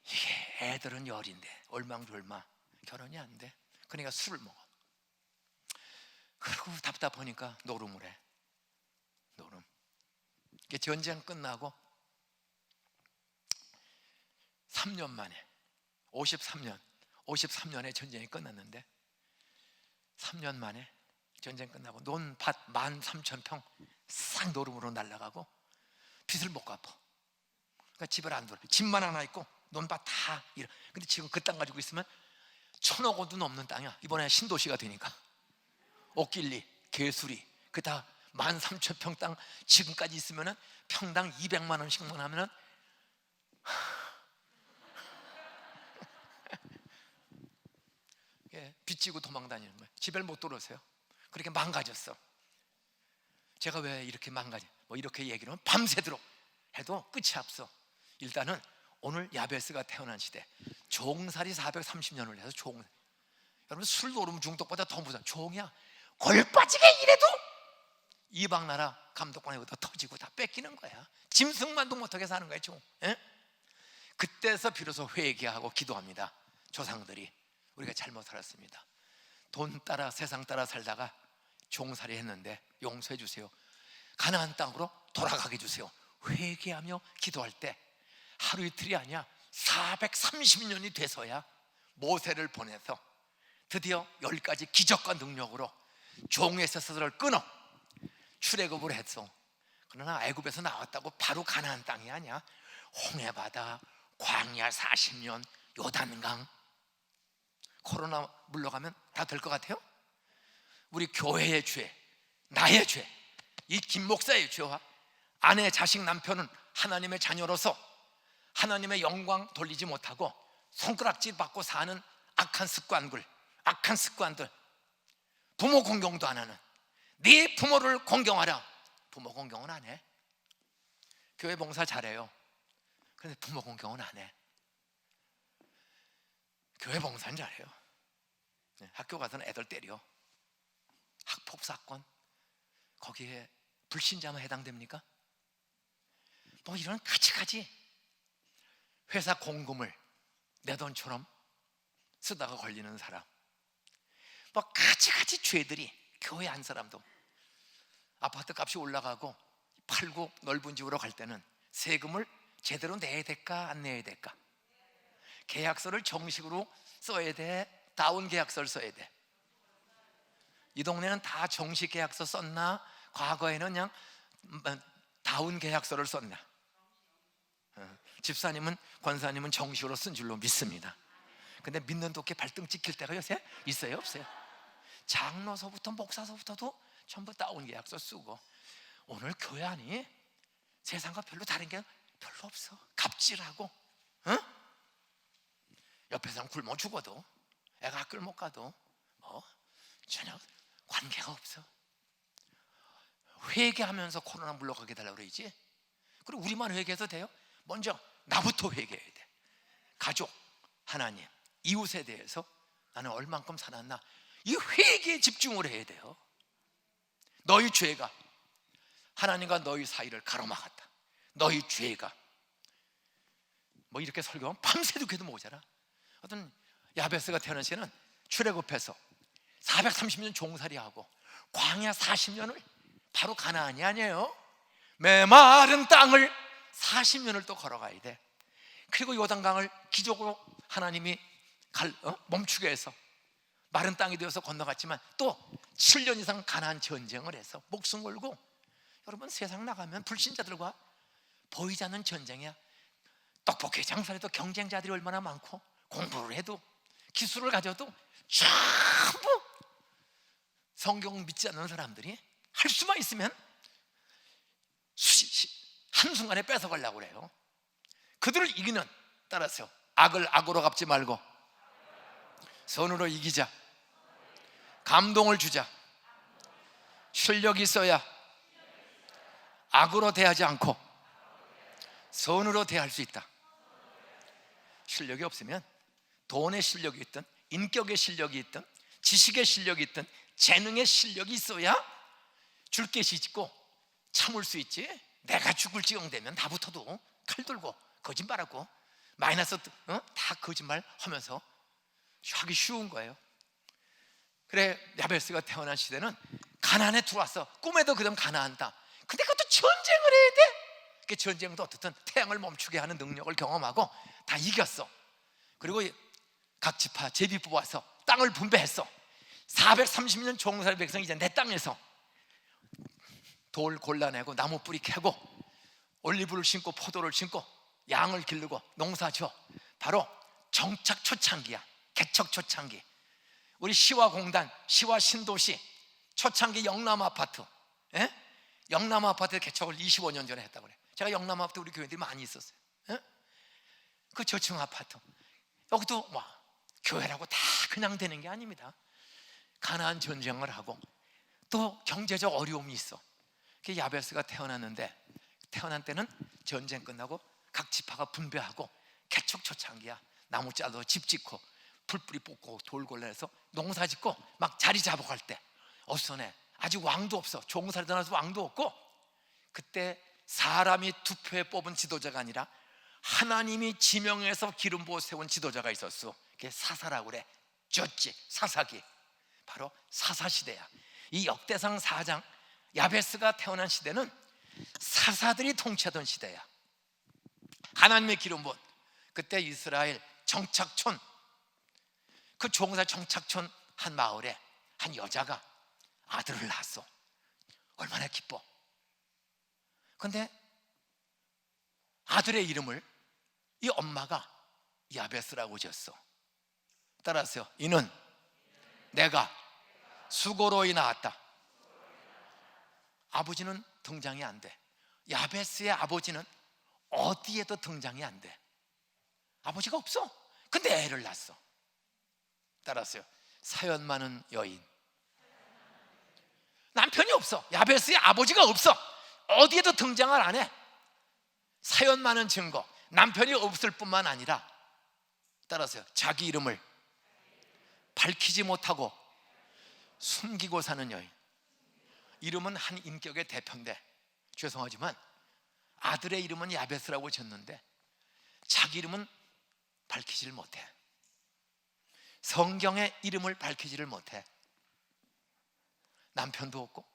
이게 애들은 열인데 얼망졸마 결혼이 안 돼. 그러니까 술을 먹어. 그리고 답답하니까 노름을 해. 노름. 이게 전쟁 끝나고 3년 만에 53년에 전쟁이 끝났는데 3년 만에 전쟁 끝나고 논밭 13,000평 싹 노름으로 날아가고 빚을 못 갚아. 그러니까 집을 안 돌아. 집만 하나 있고 논밭 다 잃어. 근데 지금 그 땅 가지고 있으면 1,000억 원도 넘는 땅이야. 이번에 신도시가 되니까 옥길리, 개수리 그 다 13,000평 땅 지금까지 있으면은 평당 200만 원씩만 하면은 빚지고 도망 다니는 거예요. 집을 못 들어오세요. 그렇게 망가졌어. 제가 왜 이렇게 망가져? 뭐 이렇게 얘기를 하면 밤새도록 해도 끝이 없어. 일단은 오늘 야베스가 태어난 시대, 종살이 430년을 해서 여러분 술 노름 중독보다 더 무서워. 종이야. 골 빠지게 이래도 이방 나라 감독관에부터 터지고 다 뺏기는 거야. 짐승만도 못하게 사는 거야, 종. 예? 그때서 비로소 회개하고 기도합니다. 조상들이 우리가 잘못 살았습니다. 돈 따라 세상 따라 살다가 종살이 했는데 용서해 주세요. 가나안 땅으로 돌아가게 해주세요. 회개하며 기도할 때 하루 이틀이 아니야 430년이 돼서야 모세를 보내서 드디어 10가지 기적과 능력으로 종의 세서를 끊어 출애굽을 했어. 그러나 애굽에서 나왔다고 바로 가나안 땅이 아니야. 홍해바다, 광야 40년, 요단강. 코로나 물러가면 다 될 것 같아요? 우리 교회의 죄, 나의 죄, 이 김 목사의 죄와 아내, 자식, 남편은 하나님의 자녀로서 하나님의 영광 돌리지 못하고 손가락질 받고 사는 악한 습관들, 부모 공경도 안 하는, 네 부모를 공경하라. 부모 공경은 안 해. 교회 봉사 잘해요. 그런데 부모 공경은 안 해. 교회 봉사는 잘해요. 학교 가서는 애들 때려. 학폭 사건, 거기에 불신자만 해당됩니까? 뭐 이런 가지가지 회사 공금을 내 돈처럼 쓰다가 걸리는 사람, 뭐 가지가지 죄들이 교회 한 사람도 아파트 값이 올라가고 팔고 넓은 집으로 갈 때는 세금을 제대로 내야 될까 안 내야 될까? 계약서를 정식으로 써야 돼, 다운 계약서를 써야 돼? 이 동네는 다 정식 계약서 썼나? 과거에는 그냥 다운 계약서를 썼나? 집사님은, 권사님은 정식으로 쓴 줄로 믿습니다. 근데 믿는 도끼 발등 찍힐 때가 요새 있어요, 없어요? 장로서부터 목사서부터도 전부 다운 계약서 쓰고. 오늘 교회 안이 세상과 별로 다른 게 별로 없어. 갑질하고, 응? 옆에 사람 굶어 죽어도, 애가 학교를 못 가도 전혀 관계가 없어. 회개하면서 코로나 물러가게 달라고 그러지. 그리고 우리만 회개해서 돼요? 먼저 나부터 회개해야 돼. 가족, 하나님, 이웃에 대해서 나는 얼만큼 살았나, 이 회개에 집중을 해야 돼요. 너희 죄가 하나님과 너희 사이를 가로막았다. 너희 죄가, 뭐 이렇게 설교하면 밤새도 걔도 모자라. 어떤 야베스가 태어난 시는 출애굽해서 430년 종살이하고 광야 40년을 바로 가나안이 아니에요. 메마른 땅을 40년을 또 걸어가야 돼. 그리고 요단강을 기적으로 하나님이 멈추게 해서 마른 땅이 되어서 건너갔지만 또 7년 이상 가나안 전쟁을 해서 목숨 걸고. 여러분, 세상 나가면 불신자들과 보이지 않는 전쟁이야. 떡볶이 장사를 해도 경쟁자들이 얼마나 많고, 공부를 해도 기술을 가져도 전부 성경 믿지 않는 사람들이 할 수만 있으면 한순간에 뺏어가려고 그래요. 그들을 이기는, 따라서 악을 악으로 갚지 말고 선으로 이기자. 감동을 주자. 실력이 있어야 악으로 대하지 않고 선으로 대할 수 있다. 실력이 없으면 돈의 실력이 있든 인격의 실력이 있든 지식의 실력이 있든 재능의 실력이 있어야 줄기시 짓고 참을 수 있지. 내가 죽을지경되면 나부터도 칼 들고 거짓말하고 마이너스 다 거짓말 하면서 하기 쉬운 거예요. 그래, 야베스가 태어난 시대는 가나안에 들어왔어. 꿈에도 그다음 가나안다. 근데 그것도 전쟁을 해야 돼. 그 전쟁도 어떻든 태양을 멈추게 하는 능력을 경험하고 다 이겼어. 그리고 각 지파 제비 뽑아서 땅을 분배했어. 430년 종살이 백성이 이제 내 땅에서 돌 골라내고 나무 뿌리 캐고 올리브를 심고 포도를 심고 양을 기르고 농사 지어. 바로 정착 초창기야. 개척 초창기. 우리 시와 공단, 시와 신도시 초창기 영남 아파트, 예? 영남 아파트 개척을 25년 전에 했다고 그래. 제가 영남 아파트 우리 교회들이 많이 있었어요. 예? 그 저층 아파트 여기도 교회라고 다 그냥 되는 게 아닙니다. 가나안 전쟁을 하고 또 경제적 어려움이 있어. 그 야베스가 태어났는데, 태어난 때는 전쟁 끝나고 각 지파가 분배하고 개척 초창기야. 나무 짜도 집 짓고 풀뿌리 뽑고 돌 골라내서 농사 짓고 막 자리 잡아갈 때 어선에 아직 왕도 없어. 종살이 나서 왕도 없고, 그때 사람이 투표에 뽑은 지도자가 아니라 하나님이 지명해서 기름 부어 세운 지도자가 있었어. 그게 사사라고 그래. 쥐었지, 사사기. 바로 사사시대야. 이 역대상 4장 야베스가 태어난 시대는 사사들이 통치하던 시대야. 하나님의 기름 부은, 그때 이스라엘 정착촌, 그 종사 정착촌 한 마을에 한 여자가 아들을 낳았어. 얼마나 기뻐. 그런데 아들의 이름을 이 엄마가 야베스라고 지었어. 따라하세요. 이는 내가 수고로이 낳았다. 아버지는 등장이 안 돼. 야베스의 아버지는 어디에도 등장이 안 돼. 아버지가 없어. 근데 애를 낳았어. 따라하세요. 사연 많은 여인. 남편이 없어. 야베스의 아버지가 없어. 어디에도 등장을 안 해. 사연 많은 증거. 남편이 없을 뿐만 아니라, 따라하세요, 자기 이름을 밝히지 못하고 숨기고 사는 여인. 이름은 한 인격의 대표인데, 죄송하지만 아들의 이름은 야베스라고 졌는데 자기 이름은 밝히지를 못해. 성경의 이름을 밝히지를 못해. 남편도 없고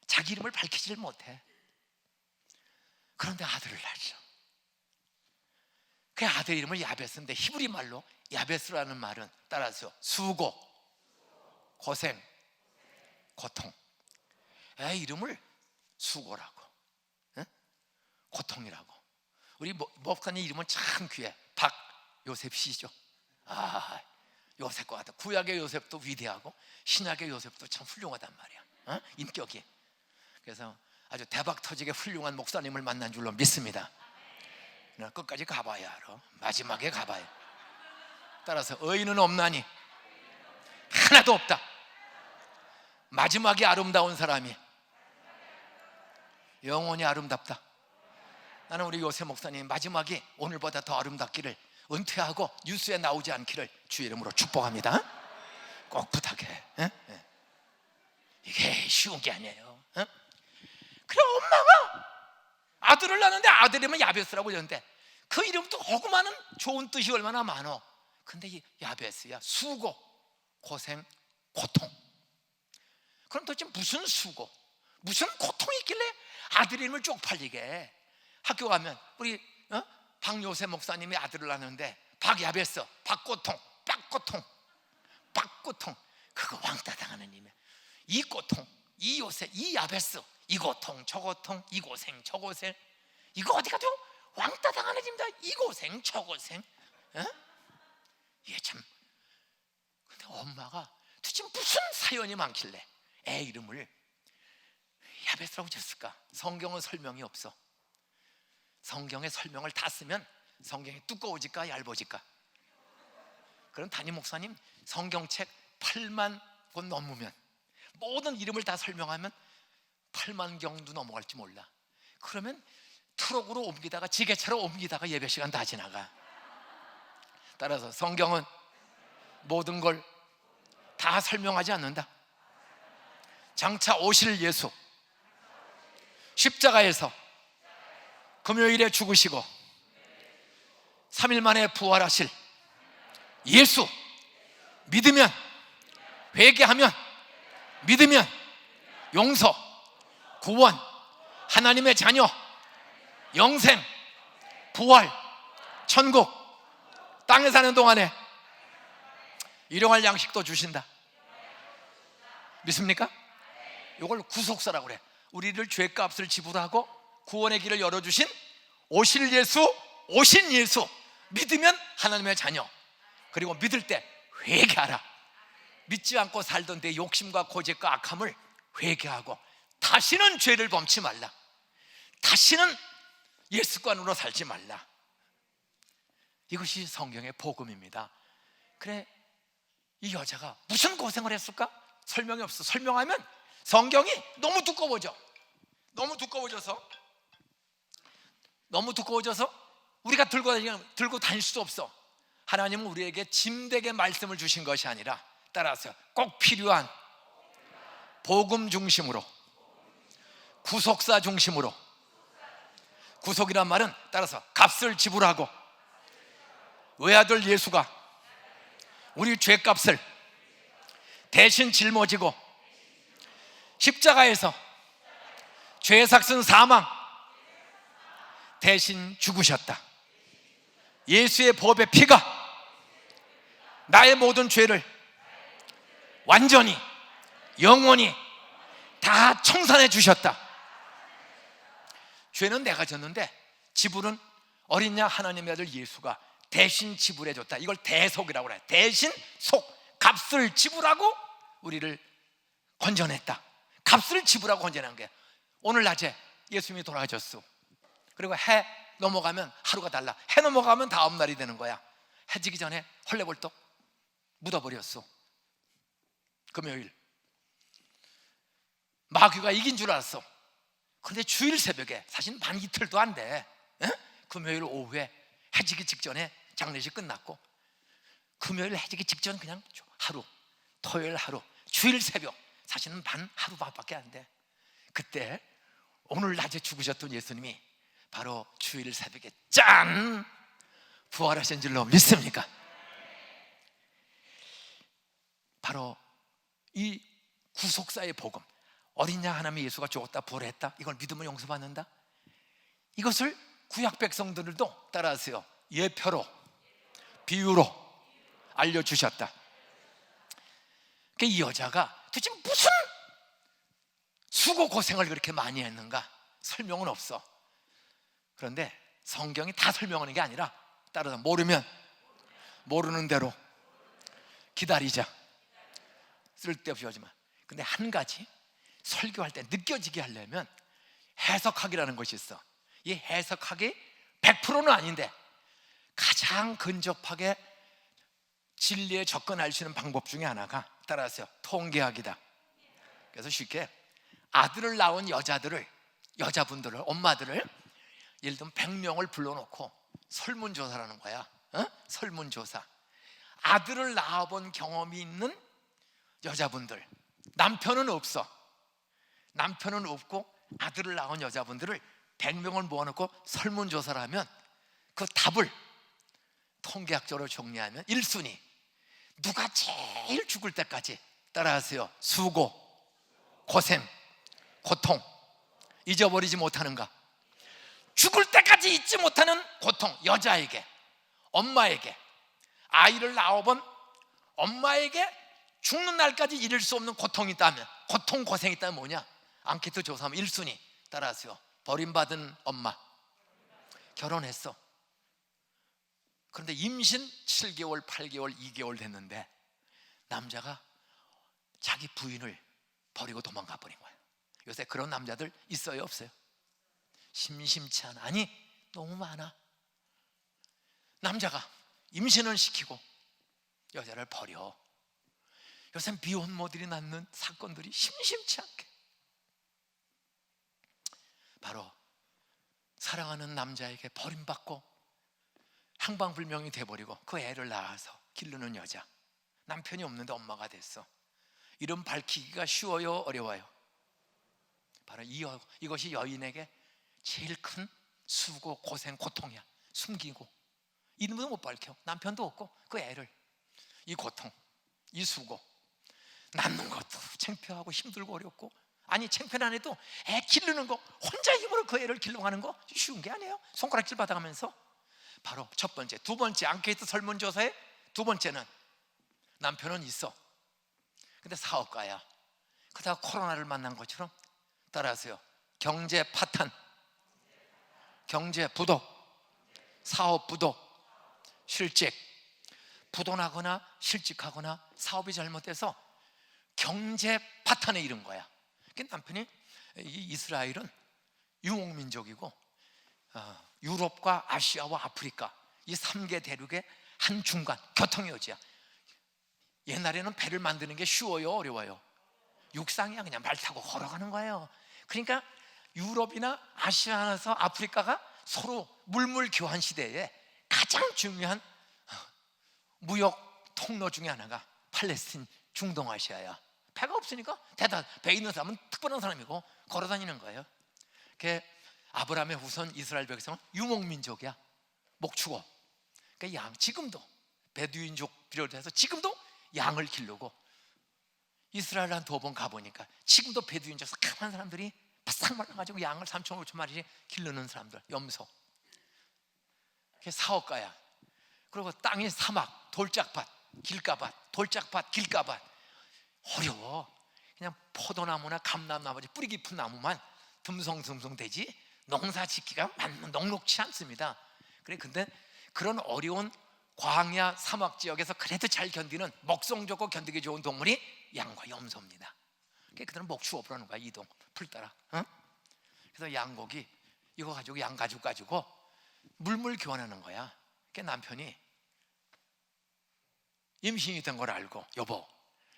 자기 이름을 밝히지를 못해. 그런데 아들을 낳죠. 그 아들 이름을 야베스인데 히브리 말로 야베스라는 말은, 따라서 수고, 고생, 고통. 애 이름을 수고라고, 고통이라고. 우리 목사님 이름은 참 귀해. 박요셉 씨죠. 요셉과 같아. 구약의 요셉도 위대하고 신약의 요셉도 참 훌륭하단 말이야. 인격이. 그래서 아주 대박 터지게 훌륭한 목사님을 만난 줄로 믿습니다. 끝까지 가봐야 알아. 마지막에 가봐야. 따라서 의인은 없나니 하나도 없다. 마지막에 아름다운 사람이 영원히 아름답다. 나는 우리 요셉 목사님 마지막이 오늘보다 더 아름답기를, 은퇴하고 뉴스에 나오지 않기를 주의 이름으로 축복합니다. 꼭 부탁해. 이게 쉬운 게 아니에요. 그래, 엄마가 아들을 낳는데 아들 이름은 야베스라고 그러는데 그 이름도 어구마는 좋은 뜻이 얼마나 많어. 근데 이 야베스야. 수고, 고생, 고통. 그럼 도대체 무슨 수고, 무슨 고통이 있길래 아들 이름을 쪽팔리게 해? 학교 가면 우리 박요셉 목사님이 아들을 낳는데 박야베스, 박고통, 빡고통, 박고통. 그거 왕따 당하는 님이야. 이 고통, 이 요셉, 이 야베스, 이 고통, 저 고통, 이 고생, 저 고생. 이거 어디 가도 왕따 당하는 님이다. 이 고생, 저 고생. 이게 참. 근데 엄마가 도대체 무슨 사연이 많길래 애 이름을 야베스라고 지었을까? 성경은 설명이 없어. 성경의 설명을 다 쓰면 성경이 두꺼워질까 얇아질까? 그럼 담임 목사님 성경책 8만 권 넘으면, 모든 이름을 다 설명하면 8만 경도 넘어갈지 몰라. 그러면 트럭으로 옮기다가, 지게차로 옮기다가 예배 시간 다 지나가. 따라서 성경은 모든 걸 다 설명하지 않는다. 장차 오실 예수, 십자가에서 금요일에 죽으시고 3일 만에 부활하실 예수 믿으면, 회개하면, 믿으면 용서, 구원, 하나님의 자녀, 영생, 부활, 천국, 땅에 사는 동안에 일용할 양식도 주신다. 믿습니까? 이걸 구속사라고 그래. 우리를 죄값을 지불하고 구원의 길을 열어주신 오실 예수, 오신 예수 믿으면 하나님의 자녀. 그리고 믿을 때 회개하라. 믿지 않고 살던 내 욕심과 고집과 악함을 회개하고 다시는 죄를 범치 말라. 다시는 예습관으로 살지 말라. 이것이 성경의 복음입니다. 그래, 이 여자가 무슨 고생을 했을까? 설명이 없어. 설명하면 성경이 너무 두꺼워져. 너무 두꺼워져서 우리가 들고 다닐 수도 없어. 하나님은 우리에게 짐되게 말씀을 주신 것이 아니라, 따라서 꼭 필요한 복음 중심으로, 구속사 중심으로. 구속이란 말은 따라서 값을 지불하고 외아들 예수가 우리 죄값을 대신 짊어지고 십자가에서 죄삭슨 사망 대신 죽으셨다. 예수의 보혈의 피가 나의 모든 죄를 완전히 영원히 다 청산해 주셨다. 죄는 내가 졌는데 지불은 어린 양 하나님의 아들 예수가 대신 지불해 줬다. 이걸 대속이라고 그래. 대신 속, 값을 지불하고 우리를 건져냈다. 값을 지불하고 건져낸 게 오늘 낮에 예수님이 돌아가셨어. 그리고 해 넘어가면 하루가 달라. 해 넘어가면 다음 날이 되는 거야. 해 지기 전에 헐레벌떡 묻어버렸어. 금요일 마귀가 이긴 줄 알았어. 그런데 주일 새벽에, 사실 만 이틀도 안 돼, 금요일 오후에 해지기 직전에 장례식 끝났고, 금요일 해지기 직전 그냥 하루, 토요일 하루, 주일 새벽, 사실은 반 하루밖에 안 돼. 그때 오늘 낮에 죽으셨던 예수님이 바로 주일 새벽에 짠! 부활하신 줄로 믿습니까? 바로 이 구속사의 복음, 어린 양 하나님의 예수가 죽었다 부활했다, 이걸 믿으면 용서받는다. 이것을 구약 백성들도 따라하세요. 예표로, 비유로 알려주셨다. 이 여자가 도대체 무슨 수고 고생을 그렇게 많이 했는가? 설명은 없어. 그런데 성경이 다 설명하는 게 아니라, 따라서 모르면 모르는 대로 기다리자. 쓸데없이 하지 마. 근데 한 가지, 설교할 때 느껴지게 하려면 해석학이라는 것이 있어. 이 해석학이 100%는 아닌데 가장 근접하게 진리에 접근할 수 있는 방법 중에 하나가, 따라서 통계학이다. 그래서 쉽게 아들을 낳은 여자분들을, 엄마들을 예를 들면 100명을 불러놓고 설문조사라는 거야. 설문조사. 아들을 낳아본 경험이 있는 여자분들, 남편은 없고 아들을 낳은 여자분들을 100명을 모아놓고 설문조사를 하면 그 답을 통계학적으로 정리하면 1순위, 누가 제일 죽을 때까지, 따라하세요, 수고, 고생, 고통 잊어버리지 못하는가? 죽을 때까지 잊지 못하는 고통, 여자에게, 엄마에게, 아이를 낳아본 엄마에게 죽는 날까지 잃을 수 없는 고통이 있다면, 고통, 고생이 있다면 뭐냐? 앙케이트 조사하면 1순위, 따라하세요, 버림받은 엄마. 결혼했어. 그런데 임신 7개월, 8개월, 2개월 됐는데 남자가 자기 부인을 버리고 도망가 버린 거예요. 요새 그런 남자들 있어요, 없어요? 심심치 않아. 아니, 너무 많아. 남자가 임신을 시키고 여자를 버려. 요새 미혼모들이 낳는 사건들이 심심치 않게. 바로 사랑하는 남자에게 버림받고 행방불명이 돼버리고 그 애를 낳아서 기르는 여자, 남편이 없는데 엄마가 됐어. 이름 밝히기가 쉬워요, 어려워요? 바로 이것이 여인에게 제일 큰 수고, 고생, 고통이야. 숨기고 이름도 못 밝혀. 남편도 없고 그 애를, 이 고통, 이 수고, 낳는 것도 창피하고 힘들고 어렵고, 아니 창피는 안 해도 애 기르는 거, 혼자 힘으로 그 애를 길러가는 거 쉬운 게 아니에요. 손가락질 받아가면서. 바로 첫 번째. 두 번째, 앙케이트 설문조사의 두 번째는 남편은 있어, 근데 사업가야. 그러다가 코로나를 만난 것처럼, 따라하세요, 경제 파탄, 경제 부도, 사업 부도, 실직, 부도나거나 실직하거나 사업이 잘못돼서 경제 파탄에 이른 거야. 그러니까 남편이, 이 이스라엘은 유목민족이고 유럽과 아시아와 아프리카 이 3개 대륙의 한 중간 교통요지야. 옛날에는 배를 만드는 게 쉬워요, 어려워요? 육상이야. 그냥 말 타고 걸어가는 거예요. 그러니까 유럽이나 아시아에서 아프리카가 서로 물물 교환 시대에 가장 중요한 무역 통로 중에 하나가 팔레스틴 중동아시아야. 배가 없으니까 배 있는 사람은 특별한 사람이고 걸어 다니는 거예요. 아브라함의 후손 이스라엘 백성은 유목민족이야. 목축업. 그러니까 지금도 베두인족 비롯해서 지금도 양을 기르고, 이스라엘 한 2번 가보니까 지금도 베두인족에서 가만 사람들이 바싹 말라가지고 양을 3,500마리 기르는 사람들, 염소. 그게 사업가야. 그리고 땅이 사막, 돌짝밭, 길가밭, 돌짝밭, 길가밭. 어려워. 그냥 포도나무나 감람나무지 뿌리 깊은 나무만 듬성듬성 되지 농사 짓기가 넉넉치 않습니다. 근데 그런 어려운 광야 사막 지역에서 그래도 잘 견디는, 먹성 좋고 견디기 좋은 동물이 양과 염소입니다. 그들은 목축업을 하는 거야. 이동 풀 따라. 그래서 양고기 이거 가지고, 양 가지고 물물 교환하는 거야. 남편이 임신이 된 걸 알고, 여보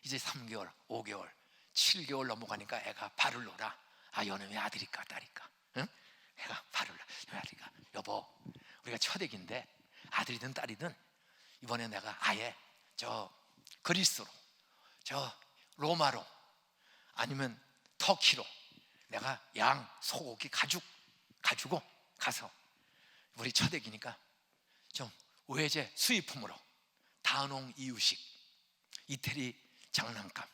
이제 3개월, 5개월, 7개월 넘어가니까 애가 발을 놓으라. 얘는 왜 아들일까 딸일까? 응? 애가 발을 놓으라. 왜 아들일까? 여보, 우리가 첫애기인데 아들이든 딸이든 이번에 내가 아예 저 그리스로, 저 로마로, 아니면 터키로 내가 양, 소고기 가지고 가서 우리 첫애기니까 좀 외제 수입품으로 다농 이유식, 이태리 장난감,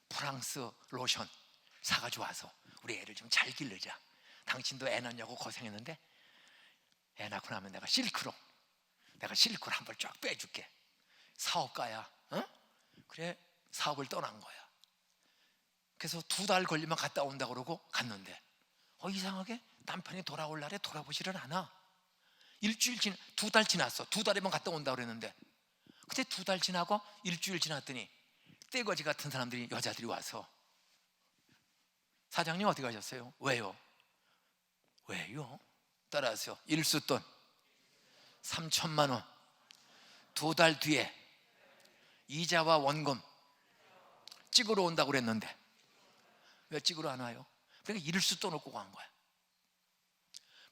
프랑스 로션 사가지고 와서 우리 애를 좀 잘 기르자. 당신도 애 낳냐고 고생했는데 애 낳고 나면 내가 실크로 한 벌 쫙 빼줄게. 사업가야. 그래 사업을 떠난 거야. 그래서 2달 걸리면 갔다 온다 그러고 갔는데 이상하게 남편이 돌아올 날에 돌아보지를 않아. 2달 지났어. 2달이면 갔다 온다 그랬는데, 그때 2달 지나고 일주일 지났더니 떼거지 같은 사람들이, 여자들이 와서, 사장님 어디 가셨어요? 왜요? 따라하세요. 일수돈 3,000만 원 2달 뒤에 이자와 원금 찍으러 온다고 그랬는데 왜 찍으러 안 와요? 그러니까 일수돈 놓고 간 거야.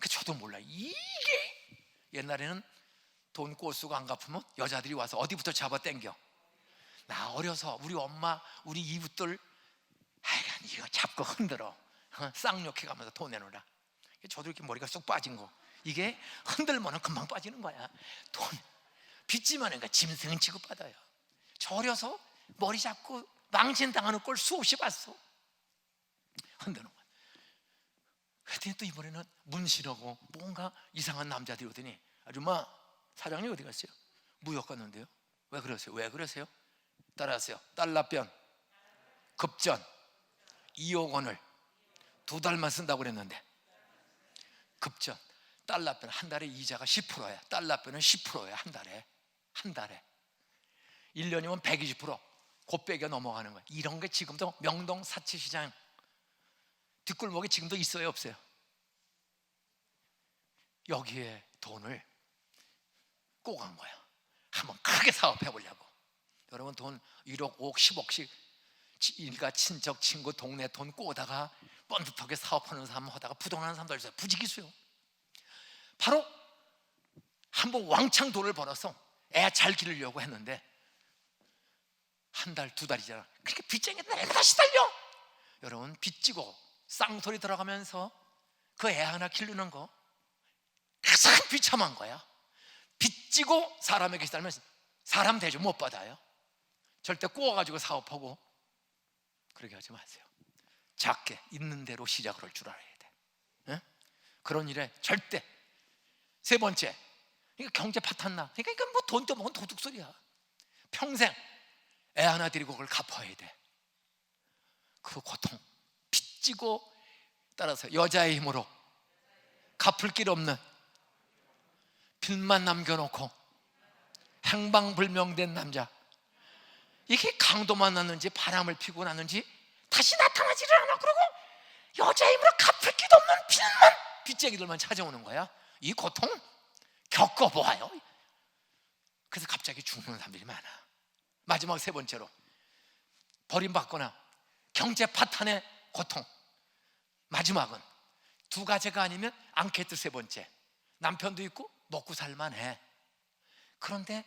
저도 몰라. 이게 옛날에는 돈 꼬수가 안 갚으면 여자들이 와서 어디부터 잡아 당겨. 나 어려서 우리 엄마, 우리 이웃들 하여간 이거 잡고 흔들어. 쌍욕해 가면서 돈 내놓으라. 저도 이렇게 머리가 쏙 빠진 거, 이게 흔들면은 금방 빠지는 거야. 돈 빚지만 그러니까 짐승은 취급받아요. 저 어려서 머리 잡고 망신당하는 꼴 수없이 봤어. 흔드는 거야. 그랬더니 또 이번에는 문신하고 뭔가 이상한 남자들이 오더니, 아줌마 사장님 어디 갔어요? 무역 갔는데요. 왜 그러세요? 따라하세요. 달러변 급전 2억 원을 2달만 쓴다고 그랬는데, 급전 달러변 한 달에 이자가 10%야. 달러변은 10%야. 한 달에 1년이면 120%, 곱빼기가 넘어가는 거야. 이런 게 지금도 명동 사치시장 뒷골목에 지금도 있어요, 없어요? 여기에 돈을 꼬간 거야. 한번 크게 사업해 보려고. 여러분, 돈 1억, 5억, 10억씩 일가 친척 친구 동네 돈 꼬다가 번듯하게 사업하는 사람 하다가 부도나는 사람들 있어요. 부지기수요. 바로 한번 왕창 돈을 벌어서 애 잘 기르려고 했는데 한 달, 두 달이잖아. 그러니까 빚쟁이들 내가 다시 달려. 여러분, 빚지고 쌍소리 들어가면서 그 애 하나 기르는 거 가장 비참한 거야. 빚지고 사람에게 살면 사람 대접 못 받아요. 절대 꼬아가지고 사업하고 그러게 하지 마세요. 작게 있는 대로 시작을 할 줄 알아야 돼. 응? 그런 일에 절대. 세 번째, 이거 경제 파탄나. 그러니까 이건 뭐 돈 떠먹은 도둑소리야. 평생 애 하나 데리고 그걸 갚아야 돼. 그 고통, 빚지고, 따라서 여자의 힘으로 갚을 길 없는 빚만 남겨놓고 행방불명된 남자. 이게 강도만 났는지 바람을 피고 났는지 다시 나타나지를 않아. 그러고 여자의 힘으로 갚을 길도 없는 빚쟁이들만 찾아오는 거야. 이 고통 겪어보아요. 그래서 갑자기 죽는 사람들이 많아. 마지막 세 번째로, 버림받거나 경제 파탄의 고통. 마지막은 두 가지가 아니면 앙케트 세 번째, 남편도 있고 먹고 살만해. 그런데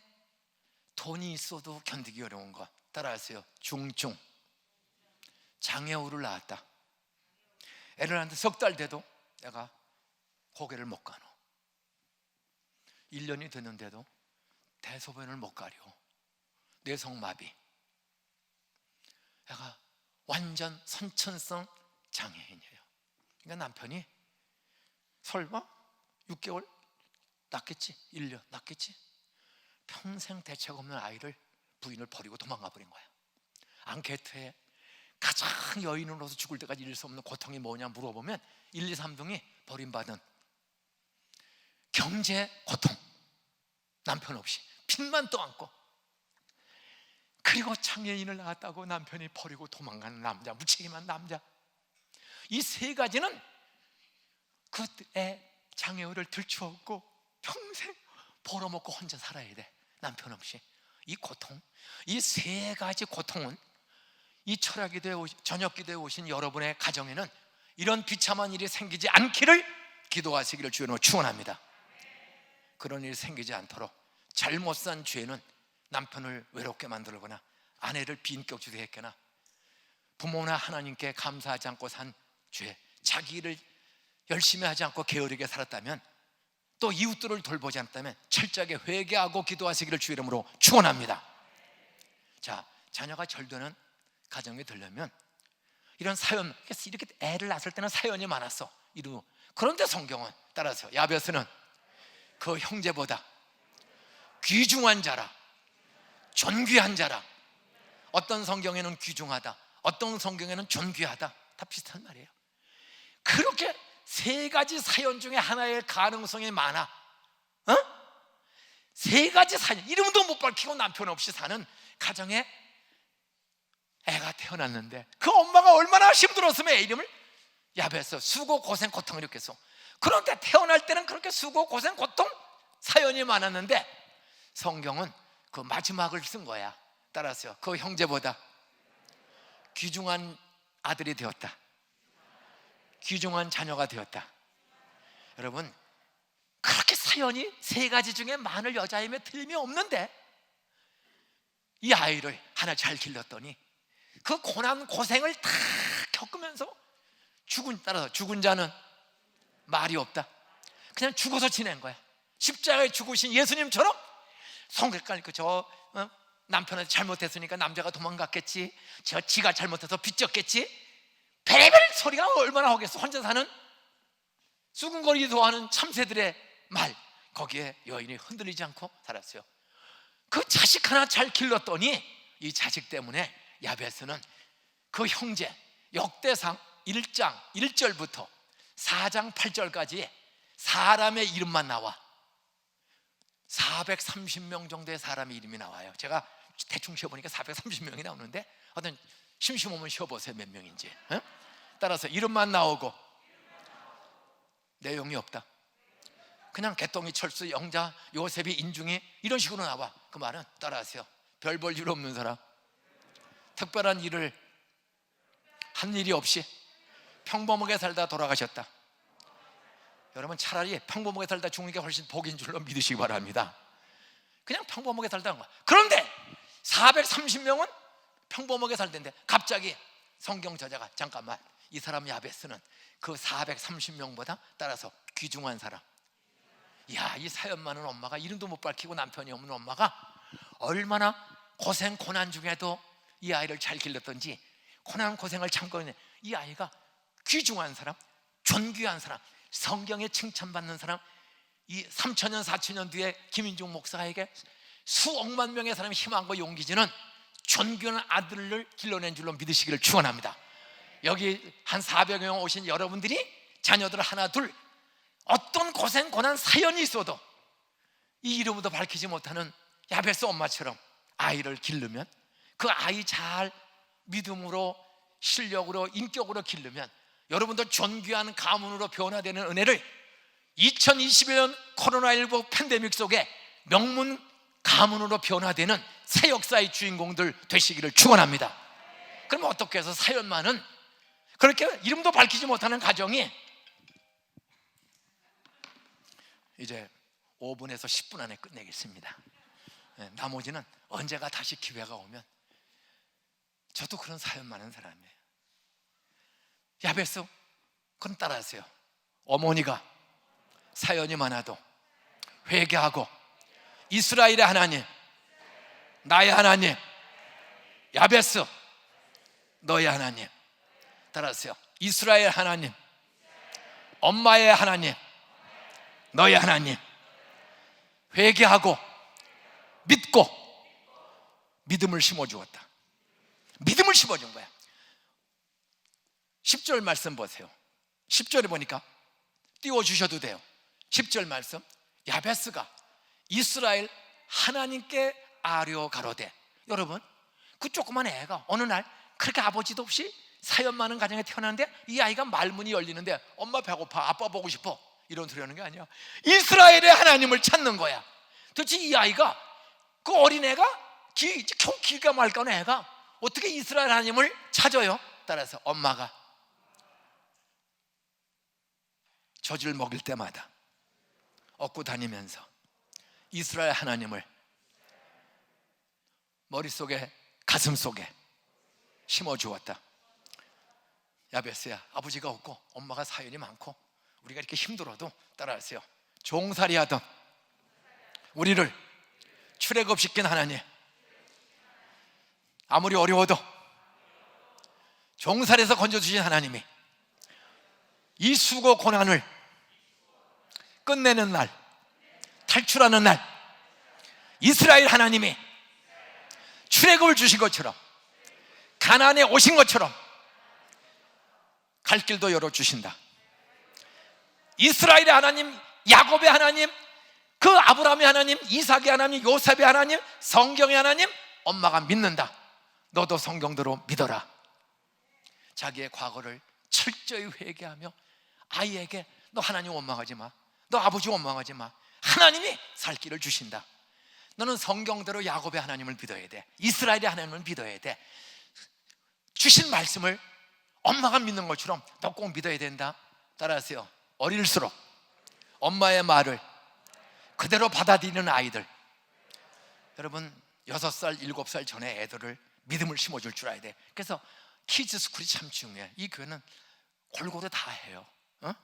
돈이 있어도 견디기 어려운 것. 따라하세요. 중증 장애우를 낳았다. 애를 낳는데 석 달 돼도 내가 고개를 못 가노. 1년이 됐는데도 대소변을 못 가려. 뇌성마비. 애가 완전 선천성 장애인이에요. 그러니까 남편이 설마 6개월 낳겠지, 1년 낳겠지, 평생 대책 없는 아이를, 부인을 버리고 도망가 버린 거야. 앙케트에 가장 여인으로서 죽을 때까지 잃을 수 없는 고통이 뭐냐 물어보면 1, 2, 3등이 버림받은 경제 고통. 남편 없이 빚만 떠안고, 그리고 장애인을 낳았다고 남편이 버리고 도망가는 남자, 무책임한 남자. 이 세 가지는 그애 장애우를 들추었고 평생 벌어먹고 혼자 살아야 돼. 남편 없이. 이 고통, 이 세 가지 고통은 이 철학기도에 저녁기도에 오신 여러분의 가정에는 이런 비참한 일이 생기지 않기를 기도하시기를 주님으로 축원합니다. 그런 일이 생기지 않도록 잘못 산 죄는 남편을 외롭게 만들거나 아내를 빈격주게 했거나 부모나 하나님께 감사하지 않고 산 죄, 자기 일을 열심히 하지 않고 게으르게 살았다면, 또 이웃들을 돌보지 않았다면 철저하게 회개하고 기도하시기를 주 이름으로 축원합니다. 자, 자녀가 절되는 가정이 되려면 이런 사연, 이렇게 애를 낳았을 때는 사연이 많았어. 그런데 성경은 따라서 야베스는 그 형제보다 귀중한 자라, 존귀한 자라. 어떤 성경에는 귀중하다, 어떤 성경에는 존귀하다. 다 비슷한 말이에요. 그렇게 세 가지 사연 중에 하나의 가능성이 많아. 세 가지 사연, 이름도 못 밝히고 남편 없이 사는 가정에 애가 태어났는데 그 엄마가 얼마나 힘들었으면 애 이름을 야베스, 수고 고생 고통을 일으켰어. 그런데 태어날 때는 그렇게 수고 고생 고통 사연이 많았는데 성경은 그 마지막을 쓴 거야. 따라서 그 형제보다 귀중한 아들이 되었다, 귀중한 자녀가 되었다. 여러분, 그렇게 사연이 세 가지 중에 많을 여자임에 틀림이 없는데 이 아이를 하나 잘 길렀더니 그 고난 고생을 다 겪으면서 따라서 죽은 자는 말이 없다. 그냥 죽어서 지낸 거야. 십자가에 죽으신 예수님처럼 성격깔 남편한테 잘못했으니까 남자가 도망갔겠지, 지가 잘못해서 빚졌겠지, 별의별 소리가 얼마나 하겠어. 혼자 사는 수군거리기도 하는 참새들의 말, 거기에 여인이 흔들리지 않고 살았어요. 그 자식 하나 잘 길렀더니 이 자식 때문에 야베스는 그 형제, 역대상 1장 1절부터 4장 8절까지 사람의 이름만 나와. 430명 정도의 사람의 이름이 나와요. 제가 대충 쉬어보니까 430명이 나오는데 어떤 심심하면 쉬어보세요, 몇 명인지. 따라서 이름만 나오고 내용이 없다. 그냥 개똥이, 철수, 영자, 요셉이, 인중이 이런 식으로 나와. 그 말은 따라하세요. 별 볼 일 없는 사람, 특별한 일을 한 일이 없이 평범하게 살다 돌아가셨다. 여러분, 차라리 평범하게 살다 죽는 게 훨씬 복인 줄로 믿으시기 바랍니다. 그냥 평범하게 살다 한 거야. 그런데 430명은 평범하게 살던데 갑자기 성경 저자가 잠깐만, 이 사람 야베스는 그 430명보다 따라서 귀중한 사람. 야, 이 사연 많은 엄마가, 이름도 못 밝히고 남편이 없는 엄마가 얼마나 고생 고난 중에도 이 아이를 잘 길렀던지, 고난 고생을 참고 있는 이 아이가 귀중한 사람, 존귀한 사람, 성경에 칭찬받는 사람. 이 3,000년 4,000년 뒤에 김인중 목사에게 수억만 명의 사람이 희망과 용기 주는 존귀한 아들을 길러낸 줄로 믿으시기를 축원합니다. 여기 한 400여 명 오신 여러분들이 자녀들 하나 둘 어떤 고생 고난 사연이 있어도 이 이름도 밝히지 못하는 야베스 엄마처럼 아이를 기르면, 그 아이 잘 믿음으로 실력으로 인격으로 기르면 여러분도 존귀한 가문으로 변화되는 은혜를 2021년 코로나19 팬데믹 속에 명문 가문으로 변화되는 새 역사의 주인공들 되시기를 축원합니다. 그럼 어떻게 해서 사연 많은 그렇게 이름도 밝히지 못하는 가정이 이제 5분에서 10분 안에 끝내겠습니다. 나머지는 언제가 다시 기회가 오면. 저도 그런 사연 많은 사람이에요. 야베스, 그럼 따라하세요. 어머니가 사연이 많아도 회개하고 이스라엘의 하나님, 나의 하나님, 야베스 너의 하나님. 따라하세요. 이스라엘 하나님, 엄마의 하나님, 너의 하나님. 회개하고 믿고 믿음을 심어주었다. 믿음을 심어준 거야. 10절 말씀 보세요. 10절에 보니까 띄워주셔도 돼요. 10절 말씀, 야베스가 이스라엘 하나님께 아뢰어 가로되. 여러분, 그 조그만 애가 어느 날 그렇게 아버지도 없이 사연 많은 가정에 태어났는데 이 아이가 말문이 열리는데 엄마 배고파, 아빠 보고 싶어, 이런 소리 하는 게 아니야. 이스라엘의 하나님을 찾는 거야. 도대체 이 아이가, 그 어린애가 겨우 길까 말까 하는 애가 어떻게 이스라엘 하나님을 찾아요? 따라서 엄마가 젖을 먹일 때마다 얻고 다니면서 이스라엘 하나님을 머릿속에 가슴속에 심어주었다. 야베스야, 아버지가 없고 엄마가 사연이 많고 우리가 이렇게 힘들어도 따라하세요. 종살이 하던 우리를 출애굽시킨 하나님, 아무리 어려워도 종살에서 건져주신 하나님이 이 수고 고난을 끝내는 날, 탈출하는 날, 이스라엘 하나님이 출애굽을 주신 것처럼, 가나안에 오신 것처럼 갈 길도 열어주신다. 이스라엘의 하나님, 야곱의 하나님, 그 아브라함의 하나님, 이삭의 하나님, 요셉의 하나님, 성경의 하나님, 엄마가 믿는다. 너도 성경대로 믿어라. 자기의 과거를 철저히 회개하며 아이에게 너 하나님 원망하지 마, 너 아버지 원망하지 마, 하나님이 살 길을 주신다. 너는 성경대로 야곱의 하나님을 믿어야 돼, 이스라엘의 하나님을 믿어야 돼. 주신 말씀을 엄마가 믿는 것처럼 너 꼭 믿어야 된다. 따라하세요. 어릴수록 엄마의 말을 그대로 받아들이는 아이들. 여러분, 6살, 7살 전에 애들을 믿음을 심어줄 줄 알아야 돼. 그래서 키즈 스쿨이 참 중요해. 이 교회는 골고루 다 해요.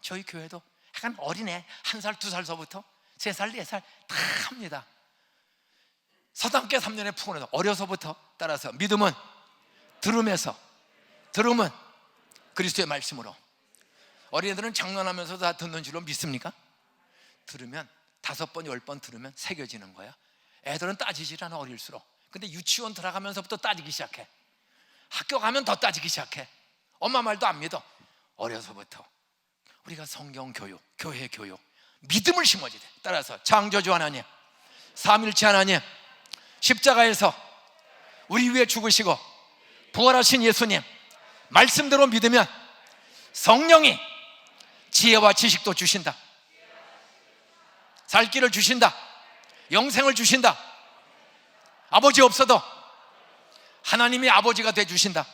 저희 교회도 약간 어린애 1살, 2살서부터 3살, 4살 다 합니다. 서당계 3년에 푸근해서 어려서부터. 따라서 믿음은 들음에서, 들음은 그리스도의 말씀으로. 어린애들은 장난하면서 다 듣는 줄로 믿습니까? 들으면 5번, 10번 들으면 새겨지는 거야. 애들은 따지질 않아, 어릴수록. 근데 유치원 들어가면서부터 따지기 시작해. 학교 가면 더 따지기 시작해. 엄마 말도 안 믿어. 어려서부터 우리가 성경 교육, 교회 교육, 믿음을 심어줘야 돼. 따라서 창조주 하나님, 삼일체 하나님, 십자가에서 우리 위해 죽으시고 부활하신 예수님 말씀대로 믿으면 성령이 지혜와 지식도 주신다. 살 길을 주신다. 영생을 주신다. 아버지 없어도 하나님이 아버지가 돼 주신다.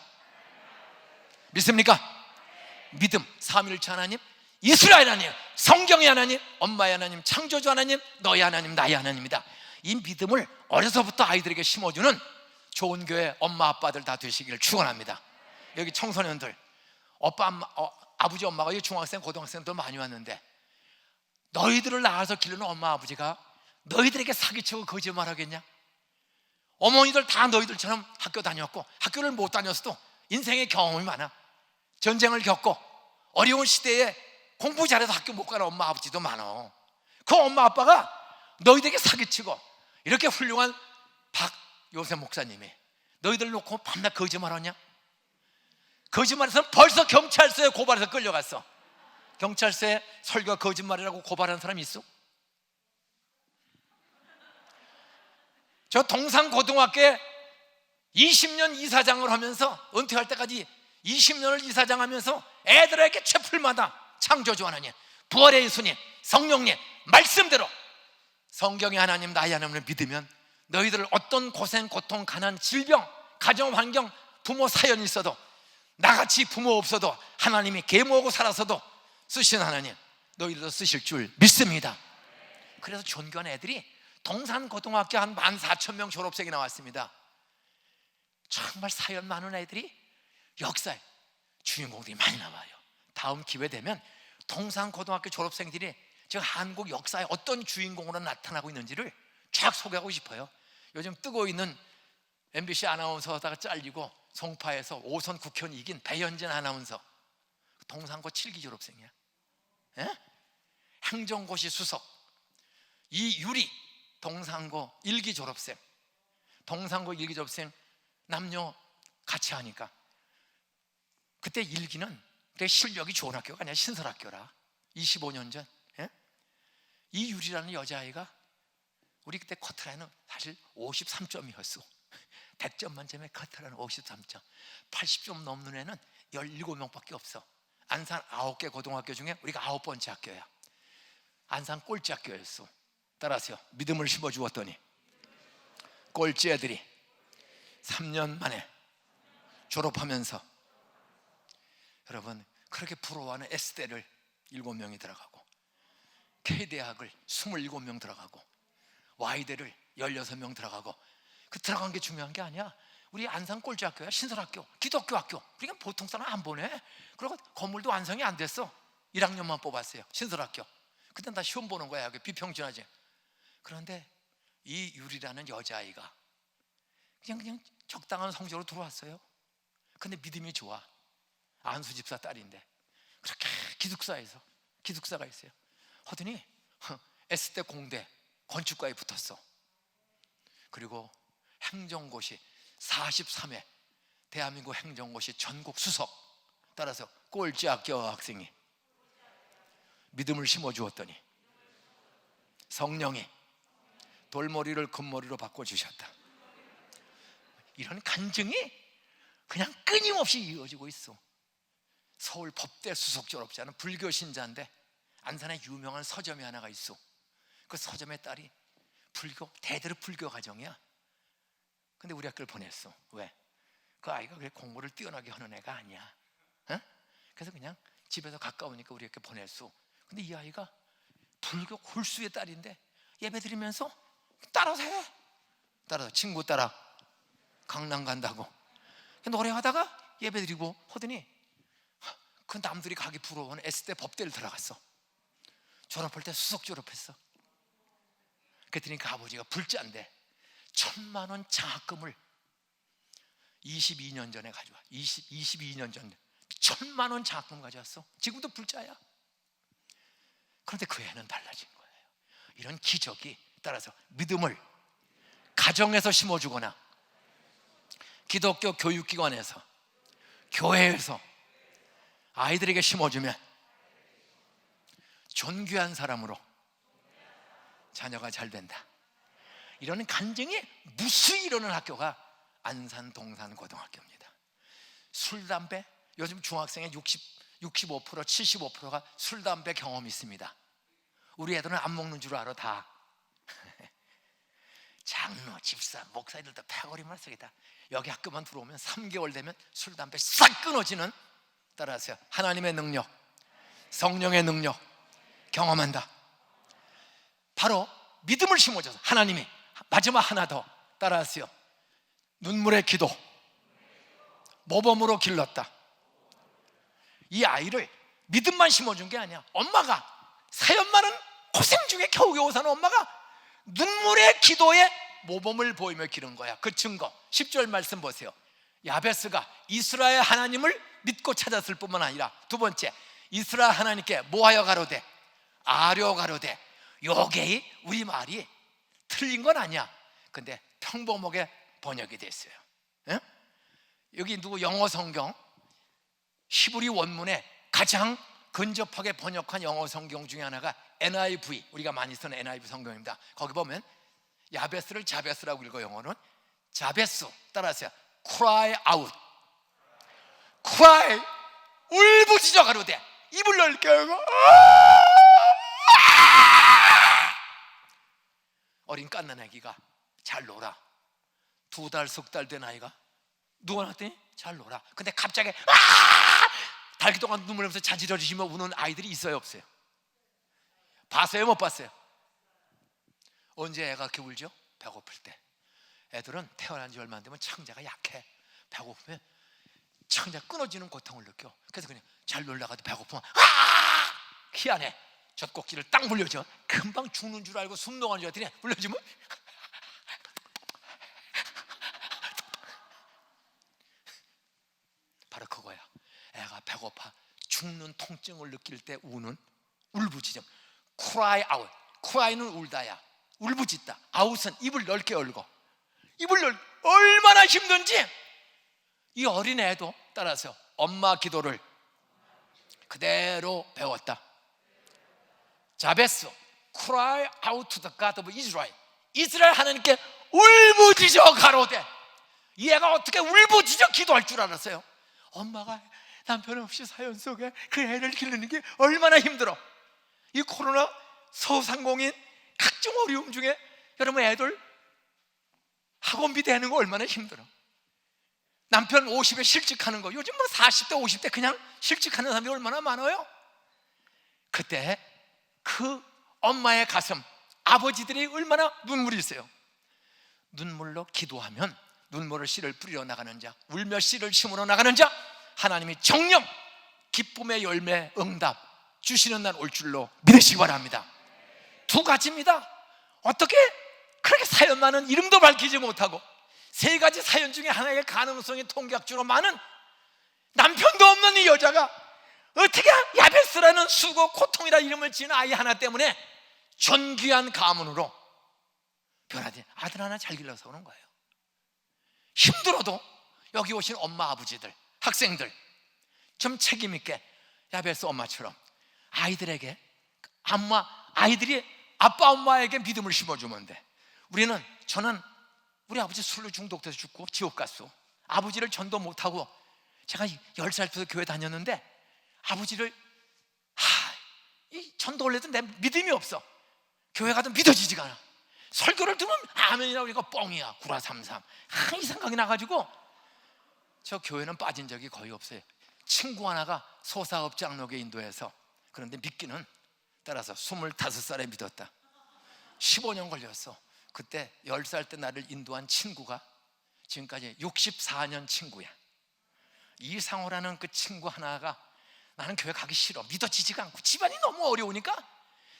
믿습니까? 믿음, 삼일체 하나님, 이스라엘 하나님, 성경의 하나님, 엄마의 하나님, 창조주 하나님, 너의 하나님, 나의 하나님이다. 이 믿음을 어려서부터 아이들에게 심어주는 좋은 교회 엄마 아빠들 다 되시기를 축원합니다. 여기 청소년들, 아버지 엄마가 이 중학생 고등학생들 많이 왔는데, 너희들을 낳아서 기르는 엄마 아버지가 너희들에게 사기치고 거짓말하겠냐? 어머니들 다 너희들처럼 학교 다녔고, 학교를 못 다녔어도 인생의 경험이 많아. 전쟁을 겪고 어려운 시대에 공부 잘해서 학교 못 가는 엄마 아버지도 많아. 그 엄마 아빠가 너희들에게 사기치고, 이렇게 훌륭한 박요셉 목사님이 너희들 놓고 밤낮 거짓말하냐? 거짓말해서 벌써 경찰서에 고발해서 끌려갔어. 경찰서에 설교가 거짓말이라고 고발한 사람이 있어? 저 동산고등학교에 20년 이사장을 하면서, 은퇴할 때까지 20년을 이사장하면서 애들에게 채플마다 창조주 하나님, 부활의 예수님, 성령님 말씀대로 성경의 하나님, 나의 하나님을 믿으면 너희들 어떤 고생, 고통, 가난, 질병, 가정 환경, 부모 사연이 있어도, 나같이 부모 없어도 하나님이 계모하고 살아서도 쓰신 하나님, 너희들도 쓰실 줄 믿습니다. 그래서 존경하는 애들이 동산고등학교 한 14,000명 졸업생이 나왔습니다. 정말 사연 많은 애들이 역사에 주인공들이 많이 나와요. 다음 기회 되면 동산고등학교 졸업생들이 지금 한국 역사에 어떤 주인공으로 나타나고 있는지를 쫙 소개하고 싶어요. 요즘 뜨고 있는 MBC 아나운서다가 잘리고 송파에서 5선 국회의원 이긴 배현진 아나운서, 동산고 7기 졸업생이야. 행정고시 수석 이유리, 동산고 1기 졸업생. 동산고 1기 졸업생 남녀 같이 하니까, 그때 1기는 실력이 좋은 학교가 아니라 신설학교라. 25년 전 이유리라는 여자아이가, 우리 그때 커트라인은 사실 53점이었어. 100점 만점에 커트라인 53점. 80점 넘는 애는 17명밖에 없어. 안산 9개 고등학교 중에 우리가 9번째 학교야. 안산 꼴찌 학교였어. 따라서요, 믿음을 심어 주었더니 꼴찌 애들이 3년 만에 졸업하면서, 여러분 그렇게 부러워하는 S대를 7명이 들어가고, K대학을 27명 들어가고, Y대를 16명 들어가고. 그 들어간 게 중요한 게 아니야. 우리 안산 꼴찌 학교야. 신설학교, 기독교 학교. 우리가 보통 사람 안 보내. 그리고 건물도 완성이 안 됐어. 1학년만 뽑았어요, 신설학교. 그땐 다 시험 보는 거야. 여기 비평준하지. 그런데 이 유리라는 여자아이가 그냥 적당한 성적으로 들어왔어요. 근데 믿음이 좋아. 안수 집사 딸인데 그렇게 기숙사가 있어요. 하더니 S대 공대 건축과에 붙었어. 그리고 행정고시 43회 대한민국 행정고시 전국 수석. 따라서 꼴찌 학교 학생이 믿음을 심어 주었더니 성령이 돌머리를 금머리로 바꿔주셨다. 이런 간증이 그냥 끊임없이 이어지고 있어. 서울 법대 수석 졸업자는 불교 신자인데, 안산에 유명한 서점이 하나가 있어. 그 서점의 딸이 대대로 불교 가정이야. 근데 우리 학교를 보냈어. 왜? 그 아이가 그렇게 공부를 뛰어나게 하는 애가 아니야. 그래서 그냥 집에서 가까우니까 우리 학교 보냈어. 근데 이 아이가 불교 골수의 딸인데 예배 드리면서 따라서 해. 따라서 친구 따라 강남 간다고 노래하다가 예배 드리고 하더니, 그 남들이 가기 부러워하는 S대 법대를 들어갔어. 졸업할 때 수석 졸업했어. 그랬더니 그 아버지가 불자인데 1,000만 원 장학금을 22년 전에 가져와. 22년 전에 1,000만 원 장학금 가져왔어. 지금도 불자야. 그런데 그 애는 달라진 거예요. 이런 기적이, 따라서 믿음을 가정에서 심어주거나 기독교 교육기관에서, 교회에서 아이들에게 심어주면 존귀한 사람으로 자녀가 잘 된다. 이런 간증이 무수히 이루는 학교가 안산 동산고등학교입니다. 술, 담배, 요즘 중학생의 65%, 75%가 술, 담배 경험이 있습니다. 우리 애들은 안 먹는 줄 알아. 다 장로, 집사, 목사들도 패거리만 쓰겠다. 여기 학교만 들어오면 3개월 되면 술, 담배 싹 끊어지는, 따라하세요, 하나님의 능력, 성령의 능력 경험한다. 바로 믿음을 심어줘서 하나님이, 마지막 하나 더 따라하세요, 눈물의 기도, 모범으로 길렀다. 이 아이를 믿음만 심어준 게 아니야. 엄마가 사연 많은 고생 중에 겨우겨우 사는 엄마가 눈물의 기도에 모범을 보이며 기른 거야. 그 증거 10절 말씀 보세요. 야베스가 이스라엘 하나님을 믿고 찾았을 뿐만 아니라, 두 번째, 이스라엘 하나님께 뭐하여 가로되, 아려 가로되. 요게 우리말이 틀린 건 아니야. 근데 평범하게 번역이 됐어요. 예? 여기 누구 영어 성경 히브리 원문에 가장 근접하게 번역한 영어 성경 중에 하나가 NIV, 우리가 많이 쓰는 NIV 성경입니다. 거기 보면 야베스를 자베스라고 읽어. 영어는 자베스, 따라하세요. cry out, cry, 울부짖어 가로되. 입을 넓게 열고 어린 갓난 아기가 잘 놀아. 2달, 3달 된 아이가 누워놨더니 잘 놀아. 근데 갑자기 달기 동안 눈물 흘리면서 자지러지시며 우는 아이들이 있어요, 없어요? 봤어요, 못 봤어요? 언제 애가 이렇게 울죠? 배고플 때. 애들은 태어난 지 얼마 안 되면 창자가 약해. 배고프면 창자 끊어지는 고통을 느껴. 그래서 그냥 잘 놀다가도 배고프면 희한해. 젖꼭지를 딱 물려줘. 금방 죽는 줄 알고 숨 넘어가는 줄 알았더니 물려주면 바로 그거야. 애가 배고파 죽는 통증을 느낄 때 우는 울부짖음. cry out. cry는 울다야. 울부짖다. out은 입을 넓게 열고. 입을 넓, 얼마나 힘든지 이 어린애도 따라서 엄마 기도를 그대로 배웠다. 자베스, cry out to the God of Israel. 이스라엘 하나님께 울부짖어 가로되. 이 애가 어떻게 울부짖어 기도할 줄 알았어요? 엄마가 남편 없이 사연 속에 그 애를 기르는 게 얼마나 힘들어. 이 코로나 소상공인 각종 어려움 중에 여러분 애들 학원비 대는 거 얼마나 힘들어. 남편 50에 실직하는 거, 요즘 뭐 40대 50대 그냥 실직하는 사람이 얼마나 많아요. 그때 그 엄마의 가슴, 아버지들이 얼마나 눈물이 있어요. 눈물로 기도하면 눈물을 씨를 뿌리러 나가는 자, 울며 씨를 심으러 나가는 자, 하나님이 정령 기쁨의 열매 응답 주시는 날 올 줄로 믿으시기 바랍니다. 두 가지입니다. 어떻게 그렇게 사연 많은, 이름도 밝히지 못하고 세 가지 사연 중에 하나의 가능성이 통계학적으로 많은, 남편도 없는 이 여자가 어떻게 야베스라는 수고 고통이라 이름을 지은 아이 하나 때문에 존귀한 가문으로 변화된 아들 하나 잘 길러서 오는 거예요. 힘들어도 여기 오신 엄마 아버지들, 학생들 좀 책임 있게 야베스 엄마처럼 아이들에게, 아이들이 아빠 엄마에게 믿음을 심어주면 돼. 저는 우리 아버지 술로 중독돼서 죽고 지옥 갔어. 아버지를 전도 못하고 제가 10살부터 교회 다녔는데 아버지를 이 전도 올려도 내 믿음이 없어. 교회 가도 믿어지지가 않아. 설교를 들으면 아멘이라고 그러니까 뻥이야. 구라 삼삼. 이 생각이 나가지고 저 교회는 빠진 적이 거의 없어요. 친구 하나가 소사업 장로교 인도해서, 그런데 믿기는 따라서 25살에 믿었다. 15년 걸렸어. 그때 10살 때 나를 인도한 친구가 지금까지 64년 친구야. 이상호라는 그 친구 하나가 나는 교회 가기 싫어, 믿어지지가 않고 집안이 너무 어려우니까,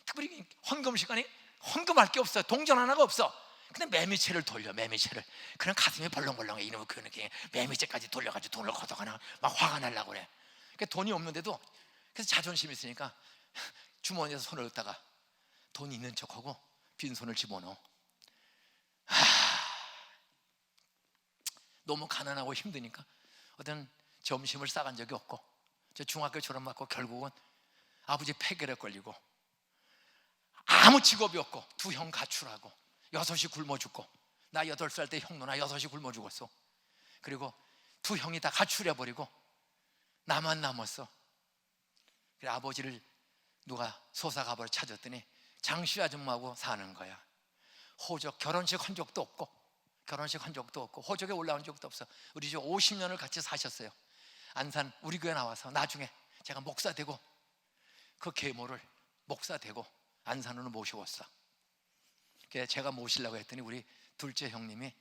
특별히 헌금 시간에 헌금할 게 없어. 동전 하나가 없어. 근데 매미채를 돌려, 매미채를. 그냥 가슴이 벌렁벌렁해. 이놈의 교회는 매미채까지 돌려가지고 돈을 걷어가나 막 화가 나려고 그래. 그러니까 돈이 없는데도, 그래서 자존심이 있으니까 주머니에서 손을 넣다가 돈 있는 척하고 빈손을 집어넣어. 너무 가난하고 힘드니까 어떤 점심을 싸간 적이 없고, 저 중학교 졸업하고 결국은 아버지 폐결에 걸리고 아무 직업이 없고 두 형 가출하고 6이 굶어 죽고, 나 8살 때 형 누나 6이 굶어 죽었어. 그리고 두 형이 다 가출해버리고 나만 남았어. 그래 아버지를 누가 소사가버려 찾았더니 장씨 아줌마하고 사는 거야. 호적, 결혼식 한 적도 없고 호적에 올라온 적도 없어. 우리 집 50년을 같이 사셨어요. 안산 우리 교회 나와서 나중에 제가 목사 되고 그 계모를 목사 되고 안산으로 모셔왔어. 제가 모시려고 했더니 우리 둘째 형님이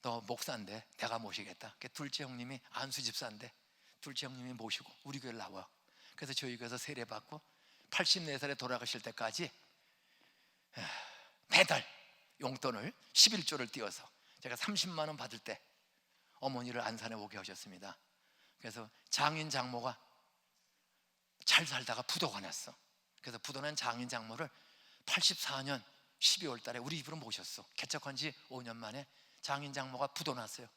너 목사인데 내가 모시겠다. 둘째 형님이 안수 집사인데 둘째 형님이 모시고 우리 교회를 나와. 그래서 저희 교회에서 세례받고 84살에 돌아가실 때까지 매달 용돈을 11조를 띄워서 제가 30만 원 받을 때 어머니를 안산에 오게 하셨습니다. 그래서 장인 장모가 잘 살다가 부도가 났어. 그래서 부도난 장인 장모를 84년 12월 달에 우리 집으로 모셨어. 개척한 지 5년 만에 장인 장모가 부도 났어요.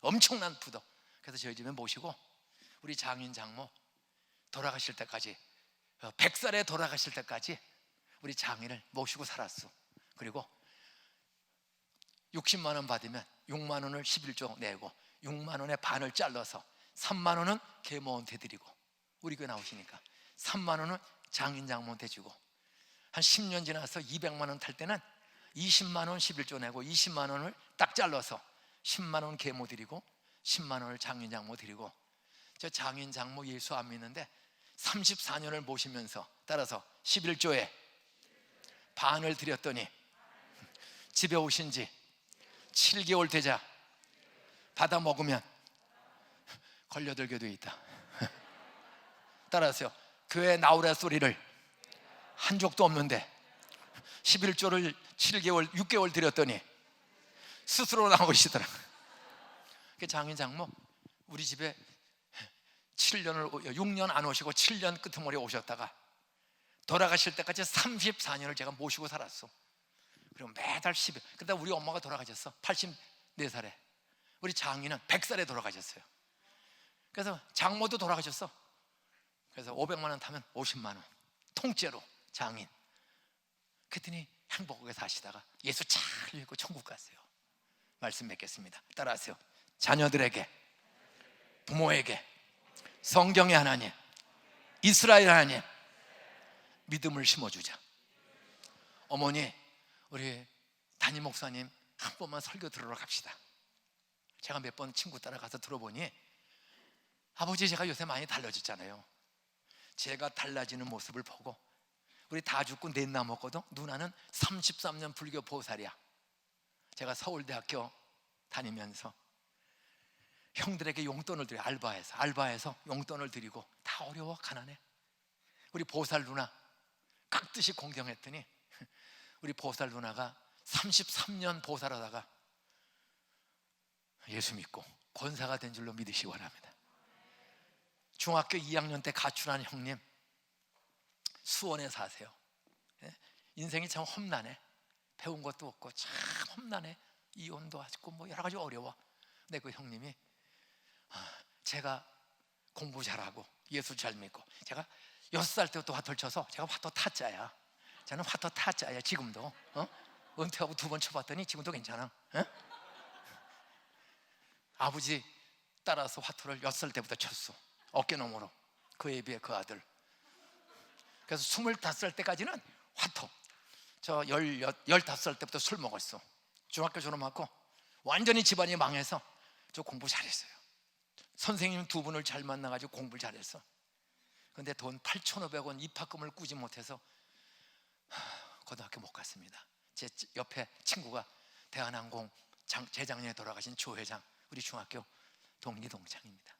엄청난 부도. 그래서 저희 집에 모시고 우리 장인 장모 돌아가실 때까지 100살에 돌아가실 때까지 우리 장인을 모시고 살았어. 그리고 60만 원 받으면 6만 원을 11조 내고 6만 원의 반을 잘라서 3만 원은 계모한테 드리고 우리 교회 나오시니까 3만 원은 장인 장모한테 주고 한 10년 지나서 200만 원 탈 때는 20만 원 11조 내고 20만 원을 딱 잘라서 10만 원 계모 드리고 10만 원을 장인 장모 드리고 저 장인 장모 예수 안 믿는데 34년을 모시면서 따라서 11조에 반을 드렸더니 집에 오신 지 7개월 되자 받아 먹으면 걸려들게 돼 있다. 따라서요, 교회 나오라 소리를 한 적도 없는데 11조를 7개월, 6개월 드렸더니 스스로 나오시더라. 장인 장모 우리 집에 6년 안 오시고 7년 끄트머리 오셨다가 돌아가실 때까지 34년을 제가 모시고 살았어. 그리고 매달 10일. 그러다 우리 엄마가 돌아가셨어. 84살에. 우리 장인은 100살에 돌아가셨어요. 그래서 장모도 돌아가셨어. 그래서 500만 원 타면 50만 원 통째로 장인. 그랬더니 행복하게 사시다가 예수 잘 믿고 천국 갔어요. 말씀 맺겠습니다. 따라하세요. 자녀들에게, 부모에게 성경의 하나님, 이스라엘 하나님 믿음을 심어주자. 어머니, 우리 담임 목사님 한 번만 설교 들으러 갑시다. 제가 몇 번 친구 따라가서 들어보니 아버지, 제가 요새 많이 달라졌잖아요. 제가 달라지는 모습을 보고 우리 다 죽고 넷 남았거든. 누나는 33년 불교 보살이야. 제가 서울대학교 다니면서 형들에게 용돈을 드려. 알바해서 용돈을 드리고 다 어려워, 가난해. 우리 보살 누나 깍듯이 공경했더니 우리 보살 누나가 33년 보살하다가 예수 믿고 권사가 된 줄로 믿으시기 바랍니다. 중학교 2학년 때 가출한 형님 수원에 사세요. 인생이 참 험난해. 배운 것도 없고 참 험난해. 이혼도 하고 뭐 여러 가지 어려워. 근데 그 형님이 제가 공부 잘하고 예수 잘 믿고, 제가 6살 때부터 화토를 쳐서 제가 화토 타짜야. 저는 화토 타짜야 지금도. 은퇴하고 2번 쳐봤더니 지금도 괜찮아. 아버지 따라서 화토를 6살 때부터 쳤어. 어깨너머로. 그에 비해 그 아들. 그래서 25살 때까지는 화토. 저 15살 때부터 술 먹었어. 중학교 졸업하고 완전히 집안이 망해서 저 공부 잘했어요. 선생님 2분을 잘 만나가지고 공부를 잘했어. 근데 돈 8,500원 입학금을 꾸지 못해서 고등학교 못 갔습니다. 제 옆에 친구가 대한항공 재작년에 돌아가신 조 회장, 우리 중학교 동창입니다.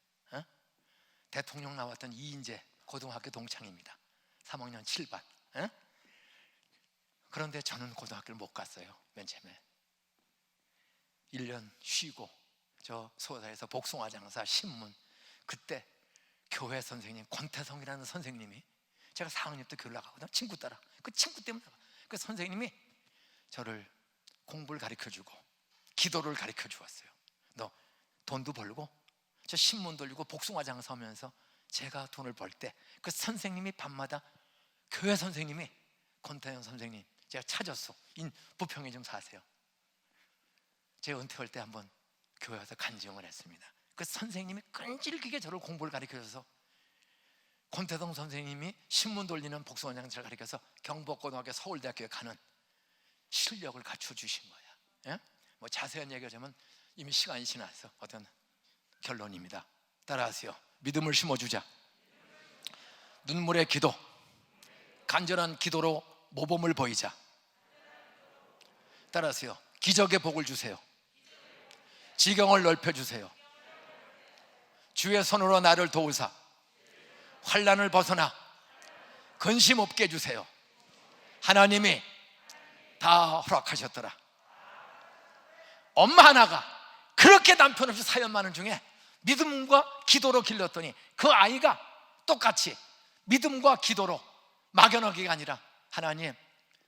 대통령 나왔던 이인재 고등학교 동창입니다. 3학년 7반. 그런데 저는 고등학교를 못 갔어요. 맨 처음에 1년 쉬고 저 소사에서 복숭아 장사 신문, 그때 교회 선생님 권태성이라는 선생님이, 제가 4학년 때 교회 나가거든. 친구 따라. 그 친구 때문에 나가. 그 선생님이 저를 공부를 가르쳐주고 기도를 가르쳐 주었어요. 너 돈도 벌고 저 신문 돌리고 복숭아 장사하면서 제가 돈을 벌 때 그 선생님이 밤마다, 교회 선생님이 권태영 선생님 제가 찾았어. 부평에 좀 사세요. 제가 은퇴할 때 한번 교회 와서 간증을 했습니다. 그 선생님이 끈질기게 저를 공부를 가르쳐줘서 권태동 선생님이 신문 돌리는 복숭아 장사를 가르쳐서 경복고등학교 서울대학교에 가는 실력을 갖춰주신 거야. 뭐 자세한 얘기하자면 이미 시간이 지나서 어떤 결론입니다. 따라하세요. 믿음을 심어주자. 눈물의 기도, 간절한 기도로 모범을 보이자. 따라하세요. 기적의 복을 주세요. 지경을 넓혀주세요. 주의 손으로 나를 도우사 환난을 벗어나 근심 없게 해주세요. 하나님이 다 허락하셨더라. 엄마 하나가 그렇게 남편 없이 사연 많은 중에 믿음과 기도로 길렀더니 그 아이가 똑같이 믿음과 기도로 막연하기가 아니라 하나님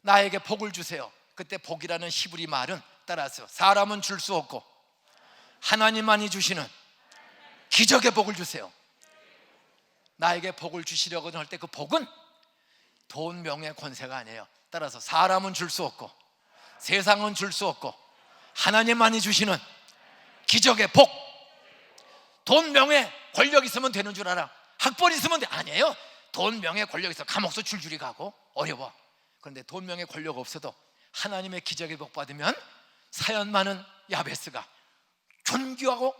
나에게 복을 주세요. 그때 복이라는 히브리 말은 따라서 사람은 줄 수 없고 하나님만이 주시는 기적의 복을 주세요. 나에게 복을 주시려고 할 때 그 복은 돈, 명예, 권세가 아니에요. 따라서 사람은 줄 수 없고 세상은 줄 수 없고 하나님만이 주시는 기적의 복. 돈, 명예, 권력 있으면 되는 줄 알아. 학벌 있으면 돼. 아니에요. 돈, 명예, 권력 있어 감옥서 줄줄이 가고 어려워. 그런데 돈, 명예, 권력 없어도 하나님의 기적의 복 받으면 사연 많은 야베스가 존귀하고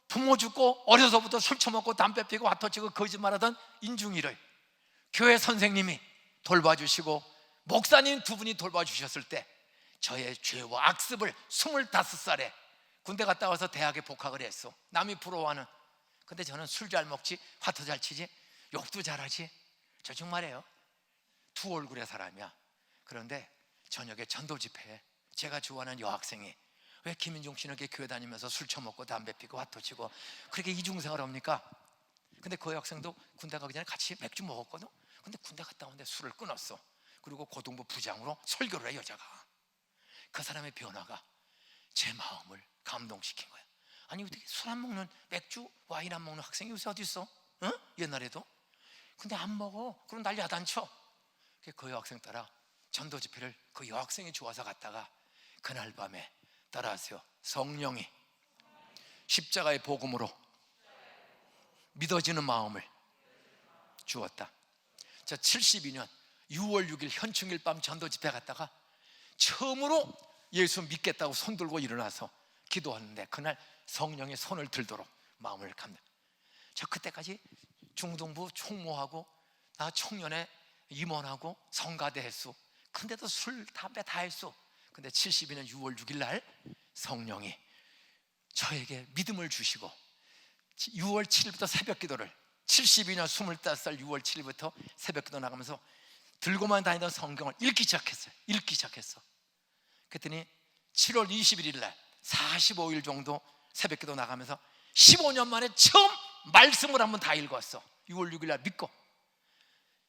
부모 죽고 어려서부터 술 처먹고 담배 피고 핫터치고 거짓말하던 인중이를 교회 선생님이 돌봐주시고 목사님 두 분이 돌봐주셨을 때 저의 죄와 악습을 25살에 군대 갔다 와서 대학에 복학을 했어. 남이 부러워하는. 근데 저는 술 잘 먹지 화투 잘 치지 욕도 잘하지. 저 정말이에요. 두 얼굴의 사람이야. 그런데 저녁에 전도 집회에 제가 좋아하는 여학생이 왜 김인중 씨는 이렇게 교회 다니면서 술 처먹고 담배 피고 화투 치고 그렇게 이중생활 합니까? 근데 그 여학생도 군대 가기 전에 같이 맥주 먹었거든. 근데 군대 갔다 오는데 술을 끊었어. 그리고 고등부 부장으로 설교를 해. 여자가. 그 사람의 변화가 제 마음을 감동시킨 거야. 아니 어떻게 술 안 먹는, 맥주 와인 안 먹는 학생이 요새 어디 있어? 응? 옛날에도. 근데 안 먹어. 그럼 난리 야단쳐. 그 여학생 따라 전도 집회를 그 여학생이 좋아서 갔다가 그날 밤에 따라하세요. 성령이 십자가의 복음으로 믿어지는 마음을 주었다. 저 72년 6월 6일 현충일 밤 전도 집회 갔다가 처음으로 예수 믿겠다고 손 들고 일어나서 기도하는데 그날 성령의 손을 들도록 마음을 감다. 저 그때까지 중등부 총무하고 나 청년회 임원하고 성가대 했어. 근데도 술, 담배 다 했어. 근데 72년 6월 6일 날 성령이 저에게 믿음을 주시고 6월 7일부터 새벽 기도를 72년 25살 6월 7일부터 새벽 기도 나가면서 들고만 다니던 성경을 읽기 시작했어. 그랬더니 7월 21일 날 45일 정도 새벽 기도 나가면서 15년 만에 처음 말씀을 한번 다 읽었어. 6월 6일 날 믿고.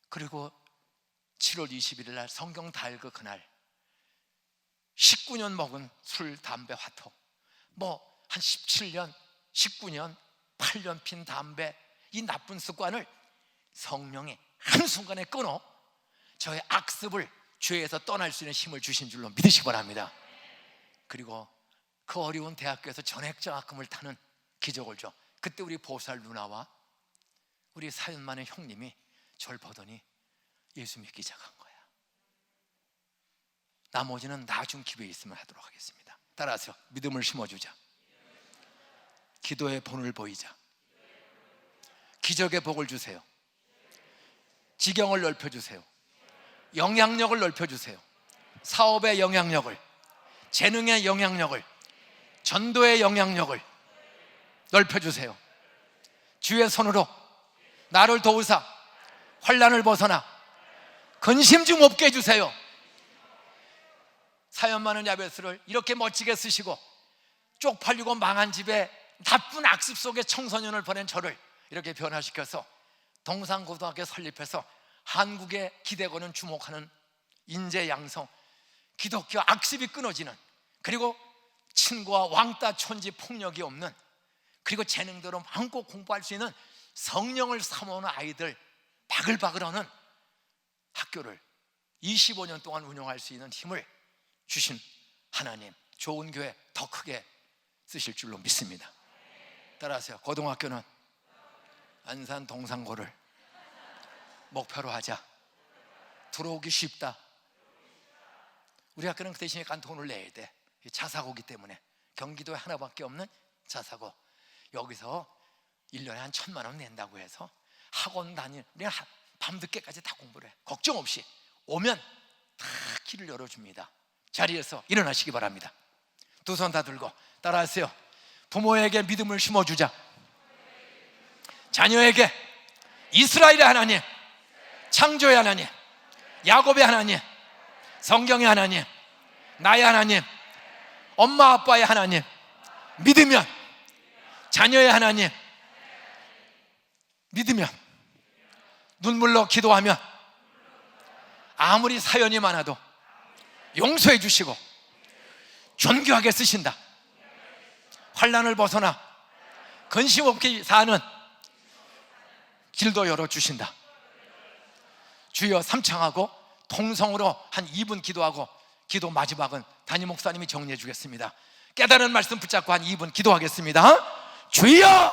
그리고 7월 21일 날 성경 다 읽어 그날 19년 먹은 술, 담배, 화토 뭐 한 17년, 19년, 8년 핀 담배 이 나쁜 습관을 성령이 한순간에 끊어 저의 악습을 죄에서 떠날 수 있는 힘을 주신 줄로 믿으시기 바랍니다. 그리고 그 어려운 대학교에서 전액장학금을 타는 기적을 줘. 그때 우리 보살 누나와 우리 사연 많은 형님이 저를 보더니 예수 믿기 시작한 거야. 나머지는 나중 기회에 있으면 하도록 하겠습니다. 따라서 믿음을 심어주자. 기도의 본을 보이자. 기적의 복을 주세요. 지경을 넓혀주세요. 영향력을 넓혀주세요. 사업의 영향력을, 재능의 영향력을, 전도의 영향력을 넓혀주세요. 주의 손으로 나를 도우사 환난을 벗어나 근심 좀 없게 해주세요. 사연 많은 야베스를 이렇게 멋지게 쓰시고 쪽팔리고 망한 집에 나쁜 악습 속에 청소년을 보낸 저를 이렇게 변화시켜서 동산고등학교 설립해서 한국의 기대고는 주목하는 인재 양성, 기독교 악습이 끊어지는, 그리고 친구와 왕따 촌지 폭력이 없는, 그리고 재능대로 마음껏 공부할 수 있는 성령을 사모하는 아이들 바글바글하는 학교를 25년 동안 운영할 수 있는 힘을 주신 하나님, 좋은 교회 더 크게 쓰실 줄로 믿습니다. 따라하세요. 고등학교는 안산 동산고를 목표로 하자. 들어오기 쉽다. 우리 학교는 그 대신에 간 돈을 내야 돼. 자사고기 때문에. 경기도에 하나밖에 없는 자사고. 여기서 1년에 한 1,000만 원 낸다고 해서 학원 우리가 밤늦게까지 다 공부를 해. 걱정 없이 오면 다 길을 열어줍니다. 자리에서 일어나시기 바랍니다. 두 손 다 들고 따라하세요. 부모에게 믿음을 심어주자. 자녀에게 이스라엘의 하나님, 창조의 하나님, 야곱의 하나님, 성경의 하나님, 나의 하나님, 엄마 아빠의 하나님 믿으면, 자녀의 하나님 믿으면, 눈물로 기도하면 아무리 사연이 많아도 용서해 주시고 존귀하게 쓰신다. 환난을 벗어나 근심 없게 사는 길도 열어주신다. 주여 삼창하고 통성으로 한 2분 기도하고 기도 마지막은 담임 목사님이 정리해 주겠습니다. 깨달은 말씀 붙잡고 한 2분 기도하겠습니다. 주여!